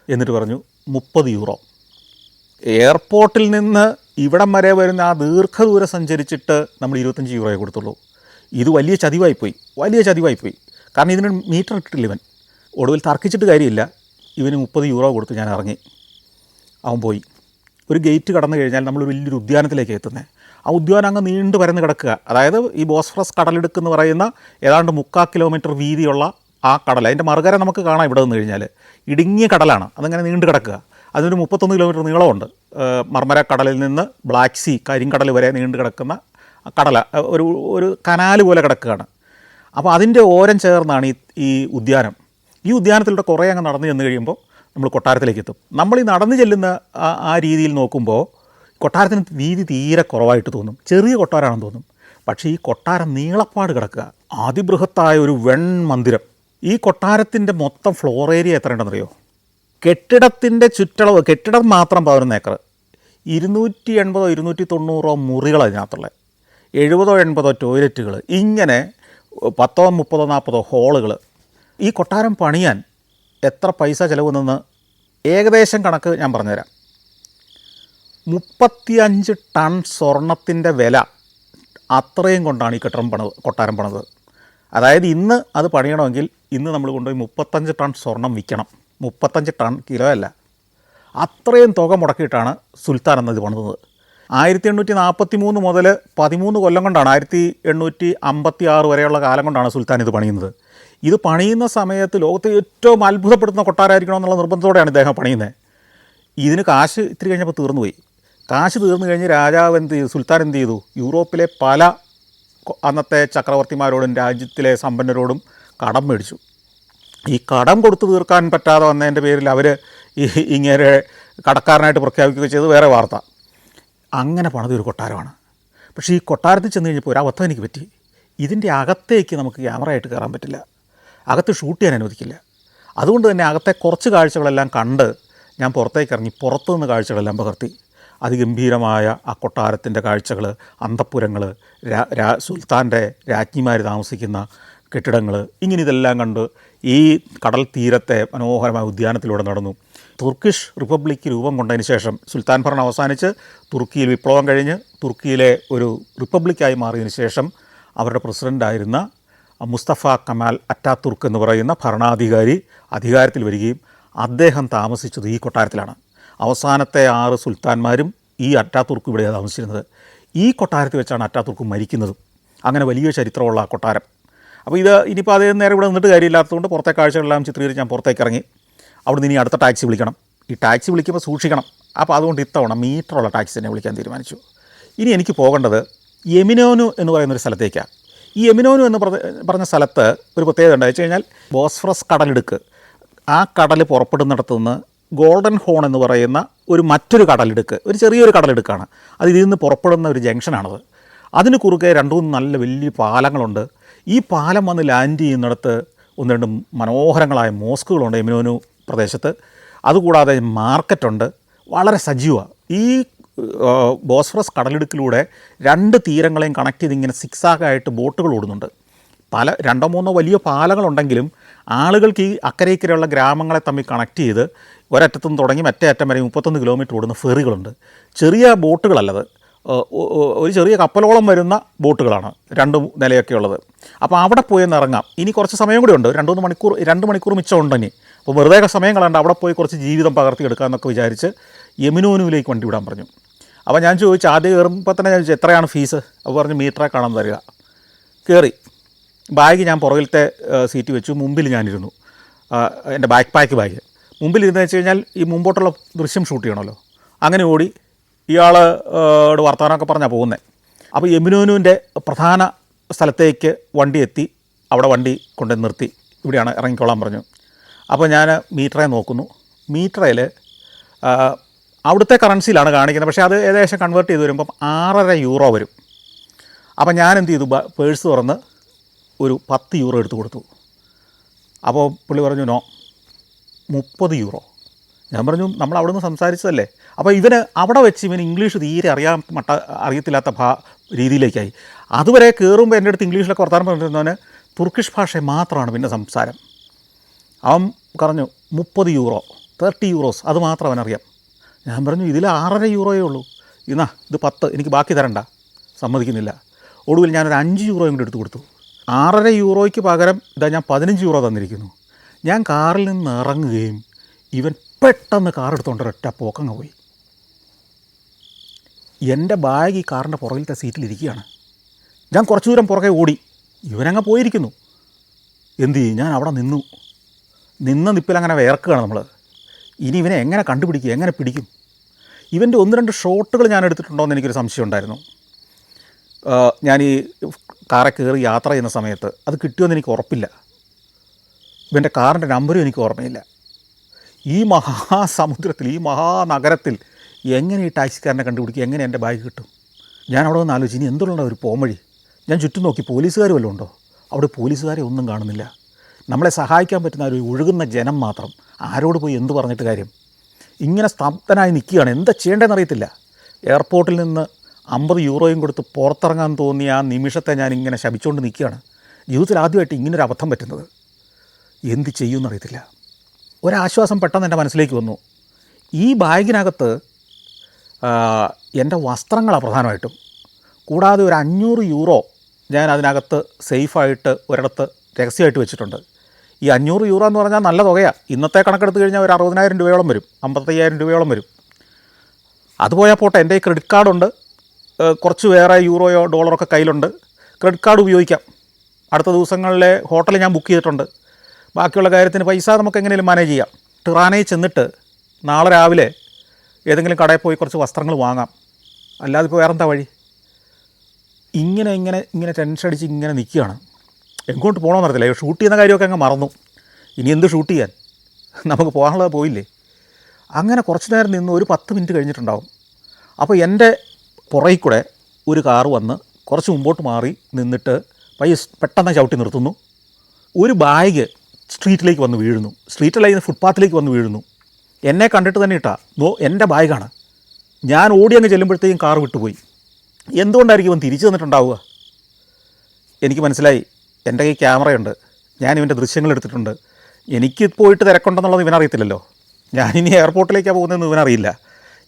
[SPEAKER 1] എന്നിട്ട് പറഞ്ഞു 30 യൂറോ. എയർപോർട്ടിൽ നിന്ന് ഇവിടം വരെ വരുന്ന ആ ദീർഘദൂരം സഞ്ചരിച്ചിട്ട് നമ്മൾ 25 യൂറോയെ കൊടുത്തുള്ളൂ. ഇത് വലിയ ചതിവായിപ്പോയി. കാരണം ഇതിന് മീറ്റർ ഇട്ടിട്ടില്ല ഇവൻ. ഒടുവിൽ തർക്കിച്ചിട്ട് കാര്യമില്ല, ഇവന് 30 യൂറോ കൊടുത്ത് ഞാൻ ഇറങ്ങി. അവൻ പോയി. ഒരു ഗേറ്റ് കടന്നു കഴിഞ്ഞാൽ നമ്മളൊരു വലിയൊരു ഉദ്യാനത്തിലേക്ക് എത്തുന്നത്. ആ ഉദ്യാനം അങ്ങ് നീണ്ടു പരന്ന് കിടക്കുക. അതായത് ഈ ബോസ്ഫറസ് കടലിടുക്ക് എന്ന് പറയുന്ന ഏതാണ്ട് 3/4 കിലോമീറ്റർ വീതിയുള്ള ആ കടൽ, അതിൻ്റെ മറുകര നമുക്ക് കാണാം. ഇവിടെ നിന്ന് കഴിഞ്ഞാൽ ഇടുങ്ങിയ കടലാണ്, അതങ്ങനെ നീണ്ടു കിടക്കുക. അതിനൊരു 31 കിലോമീറ്റർ നീളമുണ്ട്. മർമര കടലിൽ നിന്ന് ബ്ലാക്ക് സീ, കരിങ്കടൽ വരെ നീണ്ടു കിടക്കുന്ന കടല, ഒരു കനാല് പോലെ കിടക്കുകയാണ്. അപ്പോൾ അതിൻ്റെ ഓരം ചേർന്നാണ് ഈ ഉദ്യാനം. ഈ ഉദ്യാനത്തിലൂടെ കുറേ അങ്ങ് നടന്നു ചെന്ന് കഴിയുമ്പോൾ നമ്മൾ കൊട്ടാരത്തിലേക്ക് എത്തും. നമ്മൾ ഈ നടന്നു ചെല്ലുന്ന ആ രീതിയിൽ നോക്കുമ്പോൾ കൊട്ടാരത്തിന് വീതി തീരെ കുറവായിട്ട് തോന്നും, ചെറിയ കൊട്ടാരമാണെന്ന് തോന്നും. പക്ഷേ ഈ കൊട്ടാരം നീളപ്പാട് കിടക്കുക, അതിബൃഹത്തായ ഒരു മന്ദിരം. ഈ കൊട്ടാരത്തിൻ്റെ മൊത്തം ഫ്ലോർ ഏരിയ എത്രയുണ്ടെന്നറിയോ? കെട്ടിടത്തിൻ്റെ ചുറ്റളവ്, കെട്ടിടം മാത്രം 11 ഏക്കർ, 280 290 മുറികൾ അതിനകത്തുള്ളത്, 70 80 ടോയ്ലറ്റുകൾ, ഇങ്ങനെ 10 30 40 ഹോളുകൾ. ഈ കൊട്ടാരം പണിയാൻ എത്ര പൈസ ചിലവെന്ന് ഏകദേശം കണക്ക് ഞാൻ പറഞ്ഞുതരാം. 35 ടൺ സ്വർണത്തിൻ്റെ വില, അത്രയും കൊണ്ടാണ് ഈ കൊട്ടാരം പണിത്. അതായത് ഇന്ന് അത് പണിയണമെങ്കിൽ ഇന്ന് നമ്മൾ കൊണ്ടുപോയി 35 ടൺ സ്വർണം വിൽക്കണം. 35 ടൺ, കിലോ അല്ല. അത്രയും തുക മുടക്കിയിട്ടാണ് സുൽത്താൻ എന്നത് പണിതത്. 1843 മുതൽ 13 കൊല്ലം കൊണ്ടാണ്, 1856 വരെയുള്ള കാലം കൊണ്ടാണ് സുൽത്താൻ ഇത് പണിയുന്നത്. ഇത് പണിയുന്ന സമയത്ത് ലോകത്തെ ഏറ്റവും അത്ഭുതപ്പെടുത്തുന്ന കൊട്ടാരമായിരിക്കണം എന്നുള്ള നിർബന്ധത്തോടെയാണ് ഇദ്ദേഹം പണിയുന്നത്. ഇതിന് കാശ് ഇത്തിരി കഴിഞ്ഞപ്പോൾ തീർന്നുപോയി. കാശ് തീർന്നു കഴിഞ്ഞ് രാജാവ് സുൽത്താൻ എന്ത് ചെയ്തു? യൂറോപ്പിലെ പല അന്നത്തെ ചക്രവർത്തിമാരോടും രാജ്യത്തിലെ സമ്പന്നരോടും കടം മേടിച്ചു. ഈ കടം കൊടുത്തു തീർക്കാൻ പറ്റാതെ വന്നതിൻ്റെ പേരിൽ അവർ ഇങ്ങനെ കടക്കാരനായിട്ട് പ്രഖ്യാപിക്കുകയും ചെയ്ത് വേറെ വാർത്ത. അങ്ങനെ പണിതൊരു കൊട്ടാരമാണ്. പക്ഷേ ഈ കൊട്ടാരത്തിൽ ചെന്ന് കഴിഞ്ഞപ്പോൾ ഒരു അബദ്ധം എനിക്ക് പറ്റി. ഇതിൻ്റെ അകത്തേക്ക് നമുക്ക് ക്യാമറയായിട്ട് കയറാൻ പറ്റില്ല, അകത്ത് ഷൂട്ട് ചെയ്യാൻ അനുവദിക്കില്ല. അതുകൊണ്ട് തന്നെ അകത്തെ കുറച്ച് കാഴ്ചകളെല്ലാം കണ്ട് ഞാൻ പുറത്തേക്ക് ഇറങ്ങി പുറത്തുനിന്ന് കാഴ്ചകളെല്ലാം പകർത്തി. അതിഗംഭീരമായ ആ കൊട്ടാരത്തിൻ്റെ കാഴ്ചകൾ, അന്തഃപുരങ്ങൾ, സുൽത്താൻ്റെ രാജ്ഞിമാർ താമസിക്കുന്ന കെട്ടിടങ്ങൾ, ഇങ്ങനെ ഇതെല്ലാം കണ്ട് ഈ കടൽ തീരത്തെ മനോഹരമായ ഉദ്യാനത്തിലൂടെ നടന്നു. തുർക്കിഷ് റിപ്പബ്ലിക്ക് രൂപം കൊണ്ടതിന് ശേഷം സുൽത്താൻ ഭരണം അവസാനിച്ച് തുർക്കിയിൽ വിപ്ലവം കഴിഞ്ഞ് തുർക്കിയിലെ ഒരു റിപ്പബ്ലിക്കായി മാറിയതിന് ശേഷം അവരുടെ പ്രസിഡൻ്റായിരുന്ന മുസ്തഫ കമാൽ അറ്റാതുർക്ക് എന്ന് പറയുന്ന ഭരണാധികാരി അധികാരത്തിൽ വരികയും അദ്ദേഹം താമസിച്ചത് ഈ കൊട്ടാരത്തിലാണ്. അവസാനത്തെ 6 സുൽത്താന്മാരും ഈ അറ്റാതുർക്ക് ഇവിടെയാണ് താമസിച്ചിരുന്നത്. ഈ കൊട്ടാരത്തിൽ വെച്ചാണ് അറ്റാതുർക്ക് മരിക്കുന്നതും. അങ്ങനെ വലിയ ചരിത്രമുള്ള ആ കൊട്ടാരം. അപ്പോൾ ഇത് ഇനിയിപ്പോൾ അതേ നേരം ഇവിടെ നിന്നിട്ട് കാര്യമില്ലാത്തതുകൊണ്ട് പുറത്തെ കാഴ്ചകളെല്ലാം ചിത്രീകരിച്ച് ഞാൻ പുറത്തേക്ക് ഇറങ്ങി. അവിടുന്ന് ഇനി അടുത്ത ടാക്സി വിളിക്കണം. ഈ ടാക്സി വിളിക്കുമ്പോൾ സൂക്ഷിക്കണം. അപ്പോൾ അതുകൊണ്ട് ഇത്തവണ മീറ്ററുള്ള ടാക്സി തന്നെ വിളിക്കാൻ തീരുമാനിച്ചു. ഇനി എനിക്ക് പോകേണ്ടത് യെമിനോനു എന്ന് പറയുന്നൊരു സ്ഥലത്തേക്കാണ്. ഈ യെമിനോനു എന്ന് പറഞ്ഞ സ്ഥലത്ത് ഒരു പ്രത്യേകത ഉണ്ട്. വെച്ച് കഴിഞ്ഞാൽ ബോസ്ഫറസ് കടലിടുക്ക്, ആ കടൽ പുറപ്പെടുന്നിടത്തു നിന്ന് ഗോൾഡൻ ഹോൺ എന്ന് പറയുന്ന മറ്റൊരു കടലിടുക്ക്, ഒരു ചെറിയൊരു കടലിടുക്കാണ്. അത് ഇതിൽ നിന്ന് പുറപ്പെടുന്ന ഒരു ജംഗ്ഷനാണത്. അതിന് കുറുകെ 2-3 നല്ല വലിയ പാലങ്ങളുണ്ട്. ഈ പാലം വന്ന് ലാൻഡ് ചെയ്യുന്നിടത്ത് 1-2 മനോഹരങ്ങളായ മോസ്കുകളുണ്ട് യെമിനോനു പ്രദേശത്ത്. അതുകൂടാതെ മാർക്കറ്റുണ്ട്, വളരെ സജീവമാണ്. ഈ ബോസ്ഫറസ് കടലിടുക്കിലൂടെ 2 തീരങ്ങളെയും കണക്ട് ചെയ്ത് ഇങ്ങനെ സിക്സാഗായിട്ട് ബോട്ടുകൾ ഓടുന്നുണ്ട്. 2-3 വലിയ പാലങ്ങളുണ്ടെങ്കിലും ആളുകൾക്ക് ഈ അക്കരയ്ക്കരയുള്ള ഗ്രാമങ്ങളെ തമ്മിൽ കണക്ട് ചെയ്ത് ഒരറ്റത്തുനിന്ന് തുടങ്ങി മറ്റേ അറ്റം വരെ 31 കിലോമീറ്റർ ഓടുന്ന ഫെറികളുണ്ട്. ചെറിയ ബോട്ടുകളല്ലത്, ഒരു ചെറിയ കപ്പലോളം വരുന്ന ബോട്ടുകളാണ്, 2 നിലയൊക്കെ ഉള്ളത്. അപ്പോൾ അവിടെ പോയി ഒന്ന് ഇറങ്ങാം. ഇനി കുറച്ച് സമയം കൂടി ഉണ്ട്, 2 മണിക്കൂർ മിച്ചമുണ്ട് ഇനി. അപ്പോൾ വെറുതെ സമയം കളയണ്ട, അവിടെ പോയി കുറച്ച് ജീവിതം പകർത്തിയെടുക്കാമെന്നൊക്കെ വിചാരിച്ച് യെമിനോനുവിലേക്ക് വണ്ടി വിടാൻ പറഞ്ഞു. അപ്പോൾ ഞാൻ ചോദിച്ചു, ആദ്യം കയറുമ്പോൾ തന്നെ ഞാൻ ചോദിച്ചു എത്രയാണ് ഫീസ്? അപ്പോൾ പറഞ്ഞു മീറ്ററെ കാണാൻ തരിക. കയറി. ബാഗ് ഞാൻ പുറകിലത്തെ സീറ്റ് വെച്ചു, മുമ്പിൽ ഞാനിരുന്നു. എൻ്റെ ബാക്ക് ബാഗ് മുമ്പിലിരുന്ന് വെച്ച് കഴിഞ്ഞാൽ ഈ മുമ്പോട്ടുള്ള ദൃശ്യം ഷൂട്ട് ചെയ്യണമല്ലോ. അങ്ങനെ ഓടി ഇയാളോട് വർത്തമാനമൊക്കെ പറഞ്ഞാൽ പോകുന്നത്. അപ്പോൾ യെമിനോനുവിൻ്റെ പ്രധാന സ്ഥലത്തേക്ക് വണ്ടി എത്തി. അവിടെ വണ്ടി കൊണ്ട് നിർത്തി, ഇവിടെയാണ് ഇറങ്ങിക്കോളാൻ പറഞ്ഞു. അപ്പോൾ ഞാൻ മീറ്ററെ നോക്കുന്നു. മീറ്ററയിൽ അവിടുത്തെ കറൻസിയിലാണ് കാണിക്കുന്നത്. പക്ഷേ അത് ഏകദേശം കൺവേർട്ട് ചെയ്ത് വരുമ്പം €6.5 വരും. അപ്പം ഞാൻ എന്ത് ചെയ്തു, പേഴ്സ് തുറന്ന് ഒരു €10 എടുത്ത് കൊടുത്തു. അപ്പോൾ പുള്ളി പറഞ്ഞു നോ, €30. ഞാൻ പറഞ്ഞു നമ്മൾ അവിടെ നിന്ന് സംസാരിച്ചതല്ലേ. അപ്പോൾ ഇവന് അവിടെ വെച്ച് ഇവന് ഇംഗ്ലീഷ് തീരെ അറിയത്തില്ലാത്ത രീതിയിലേക്കായി. അതുവരെ കയറുമ്പോൾ എൻ്റെ അടുത്ത് ഇംഗ്ലീഷിലൊക്കെ വർത്താനം പറഞ്ഞിരുന്നവന് തുർക്കിഷ് ഭാഷ മാത്രമാണ് പിന്നെ സംസാരം. അവൻ പറഞ്ഞു €30, €30 അത് മാത്രം അവനറിയാം. ഞാൻ പറഞ്ഞു ഇതിൽ €6.5 ഉള്ളൂ, ഇത് 10, എനിക്ക് ബാക്കി തരണ്ട. സമ്മതിക്കുന്നില്ല. ഒടുവിൽ ഞാനൊരു €5 കൂടി എടുത്ത് കൊടുത്തു. €6.5 പകരം ഇതാ ഞാൻ €15 തന്നിരിക്കുന്നു. ഞാൻ കാറിൽ നിന്ന് ഇറങ്ങുകയും ഇവൻ പെട്ടെന്ന് കാറെടുത്തുകൊണ്ട് ഒരൊറ്റ പോക്കങ്ങ് പോയി. എൻ്റെ ബാഗ് ഈ കാറിൻ്റെ പുറകിലത്തെ സീറ്റിലിരിക്കുകയാണ്. ഞാൻ കുറച്ച് ദൂരം പുറകെ ഓടി, ഇവനങ്ങ് പോയിരിക്കുന്നു. എന്തു ചെയ്യും? ഞാൻ അവിടെ നിന്ന നിപ്പിലങ്ങനെ വേർക്കുകയാണ് നമ്മൾ. ഇനി ഇവനെ എങ്ങനെ കണ്ടുപിടിക്കും, എങ്ങനെ പിടിക്കും? ഇവൻ്റെ 1-2 ഷോട്ടുകൾ ഞാൻ എടുത്തിട്ടുണ്ടോ എന്ന് എനിക്കൊരു സംശയം ഉണ്ടായിരുന്നു. ഞാൻ ഈ കാറെ കയറി യാത്ര ചെയ്യുന്ന സമയത്ത് അത് കിട്ടുമെന്ന് എനിക്ക് ഉറപ്പില്ല. ഇവൻ്റെ കാറിൻ്റെ നമ്പരും എനിക്ക് ഓർമ്മയില്ല. ഈ മഹാസമുദ്രത്തിൽ, ഈ മഹാനഗരത്തിൽ എങ്ങനെ ഈ ടാക്സിക്കാരനെ കണ്ടുപിടിക്കും, എങ്ങനെ എൻ്റെ ബാഗ് കിട്ടും? ഞാൻ അവിടെ നിന്ന് ആലോചിച്ച് ഇനി എന്തുള്ള ഒരു പോംവഴി. ഞാൻ ചുറ്റും നോക്കി, പോലീസുകാർ വല്ലതും ഉണ്ടോ? അവിടെ പോലീസുകാരെ ഒന്നും കാണുന്നില്ല. നമ്മളെ സഹായിക്കാൻ പറ്റുന്ന ഒരു ഒഴുകുന്ന ജനം മാത്രം. ആരോട് പോയി എന്ത് പറഞ്ഞിട്ട് കാര്യം? ഇങ്ങനെ സ്തബ്ധനായി നിൽക്കുകയാണ്. എന്താ ചെയ്യേണ്ടതെന്ന് അറിയത്തില്ല. എയർപോർട്ടിൽ നിന്ന് €50 കൊടുത്ത് പുറത്തിറങ്ങാൻ തോന്നിയ ആ നിമിഷത്തെ ഞാൻ ഇങ്ങനെ ശപിച്ചുകൊണ്ട് നിൽക്കുകയാണ്. ജീവിതത്തിൽ ആദ്യമായിട്ട് ഇങ്ങനൊരു അബദ്ധം പറ്റുന്നത്. എന്ത് ചെയ്യുമെന്നറിയത്തില്ല. ഒരാശ്വാസം പെട്ടെന്ന് എൻ്റെ മനസ്സിലേക്ക് വന്നു. ഈ ബാഗിനകത്ത് എൻ്റെ വസ്ത്രങ്ങളാണ് പ്രധാനമായിട്ടും. കൂടാതെ ഒരു €500 ഞാൻ അതിനകത്ത് സേഫായിട്ട് ഒരിടത്ത് രഹസ്യമായിട്ട് വെച്ചിട്ടുണ്ട്. ഈ €500 എന്ന് പറഞ്ഞാൽ നല്ല തുകയാണ്. ഇന്നത്തെ കണക്കെടുത്ത് കഴിഞ്ഞാൽ ഒരു ₹60,000 വരും, ₹55,000 വരും. അതുപോയാൽ പോട്ടെ, എൻ്റെ ഈ ക്രെഡിറ്റ് കാർഡുണ്ട്, കുറച്ച് വേറെ യൂറോയോ ഡോളറൊക്കെ കയ്യിലുണ്ട്. ക്രെഡിറ്റ് കാർഡ് ഉപയോഗിക്കാം. അടുത്ത ദിവസങ്ങളിലെ ഹോട്ടൽ ഞാൻ ബുക്ക് ചെയ്തിട്ടുണ്ട്. ബാക്കിയുള്ള കാര്യത്തിന് പൈസ നമുക്ക് എങ്ങനെയും മാനേജ് ചെയ്യാം. ടിറാനയിൽ ചെന്നിട്ട് നാളെ രാവിലെ ഏതെങ്കിലും കടയിൽ പോയി കുറച്ച് വസ്ത്രങ്ങൾ വാങ്ങാം. അല്ലാതെ ഇപ്പോൾ വേറെന്താ വഴി? ഇങ്ങനെ ടെൻഷൻ അടിച്ച് ഇങ്ങനെ നിൽക്കുകയാണ്. എങ്ങോട്ട് പോകണമെന്ന് അറിയത്തില്ല. ഷൂട്ട് ചെയ്യുന്ന കാര്യമൊക്കെ അങ്ങ് മറന്നു. ഇനി എന്ത് ഷൂട്ട് ചെയ്യാൻ, നമുക്ക് പോകാനുള്ളത് പോയില്ലേ. അങ്ങനെ കുറച്ച് നേരം നിന്ന് ഒരു 10 മിനിറ്റ് കഴിഞ്ഞിട്ടുണ്ടാവും. അപ്പോൾ എൻ്റെ പുറകിൽ കൂടെ ഒരു കാറ് വന്ന് കുറച്ച് മുമ്പോട്ട് മാറി നിന്നിട്ട് പെട്ടെന്ന് ചവിട്ടി നിർത്തുന്നു. ഒരു ബാഗ് സ്ട്രീറ്റിലേക്ക് വന്ന് വീഴുന്നു. സ്ട്രീറ്റിലായി ഫുട്പാത്തിലേക്ക് വന്ന് വീഴുന്നു. എന്നെ കണ്ടിട്ട് തന്നെ എൻ്റെ ബാഗാണ്. ഞാൻ ഓടി അങ്ങ് ചെല്ലുമ്പോഴത്തേക്കും കാറ് വിട്ടുപോയി. എന്തുകൊണ്ടായിരിക്കും ഇവൻ തിരിച്ചു തന്നിട്ടുണ്ടാവുക? എനിക്ക് മനസ്സിലായി. എൻ്റെ കയ്യിൽ ക്യാമറയുണ്ട്, ഞാൻ ഇവൻ്റെ ദൃശ്യങ്ങൾ എടുത്തിട്ടുണ്ട്. എനിക്ക് പോയിട്ട് തിരക്കുണ്ടെന്നുള്ളത് ഇവനറിയത്തില്ലല്ലോ. ഞാനിനി എയർപോർട്ടിലേക്കാണ് പോകുന്നതെന്ന് ഇവനറിയില്ല.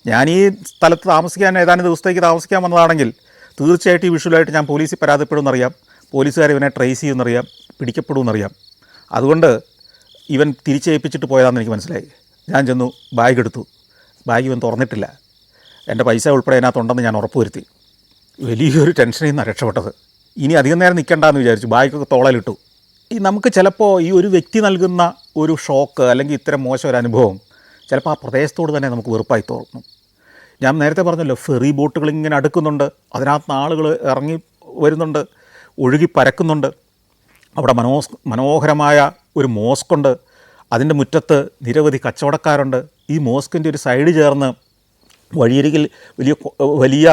[SPEAKER 1] ഞാൻ ഈ സ്ഥലത്ത് താമസിക്കാൻ ഏതാനും ദിവസത്തേക്ക് താമസിക്കാൻ വന്നതാണെങ്കിൽ തീർച്ചയായിട്ടും ഈ വിഷ്വലായിട്ട് ഞാൻ പോലീസിൽ പരാതിപ്പെടുമെന്നറിയാം. പോലീസുകാർ ഇവനെ ട്രേസ് ചെയ്യുമെന്നറിയാം, പിടിക്കപ്പെടുമെന്നറിയാം. അതുകൊണ്ട് ഇവൻ തിരിച്ചേൽപ്പിച്ചിട്ട് പോയതാണെന്ന് എനിക്ക് മനസ്സിലായി. ഞാൻ ചെന്നു ബാഗ് എടുത്തു. ബാഗ് ഇവൻ തുറന്നിട്ടില്ല. എൻ്റെ പൈസ ഉൾപ്പെടെ അതിനകത്തുണ്ടെന്ന് ഞാൻ ഉറപ്പുവരുത്തി. വലിയൊരു ടെൻഷനിൽ നിന്നാണ് രക്ഷപ്പെട്ടത്. ഇനി അധികം നേരം നിൽക്കണ്ടെന്ന് വിചാരിച്ചു. ബാഗൊക്കെ തോളയിലിട്ടു. നമുക്ക് ചിലപ്പോൾ ഈ ഒരു വ്യക്തി നൽകുന്ന ഒരു ഷോക്ക് അല്ലെങ്കിൽ ഇത്തരം മോശം ഒരു അനുഭവം ചിലപ്പോൾ ആ പ്രദേശത്തോട് തന്നെ നമുക്ക് വെറുപ്പായി തോന്നും. ഞാൻ നേരത്തെ പറഞ്ഞല്ലോ, ഫെറി ബോട്ടുകൾ ഇങ്ങനെ അടുക്കുന്നുണ്ട്, അതിനകത്ത് ആളുകൾ ഇറങ്ങി വരുന്നുണ്ട്, ഒഴുകി പരക്കുന്നുണ്ട്. അവിടെ മനോഹരമായ ഒരു മോസ്കുണ്ട്. അതിൻ്റെ മുറ്റത്ത് നിരവധി കച്ചവടക്കാരുണ്ട്. ഈ മോസ്കിൻ്റെ ഒരു സൈഡ് ചേർന്ന് വഴിയരികിൽ വലിയ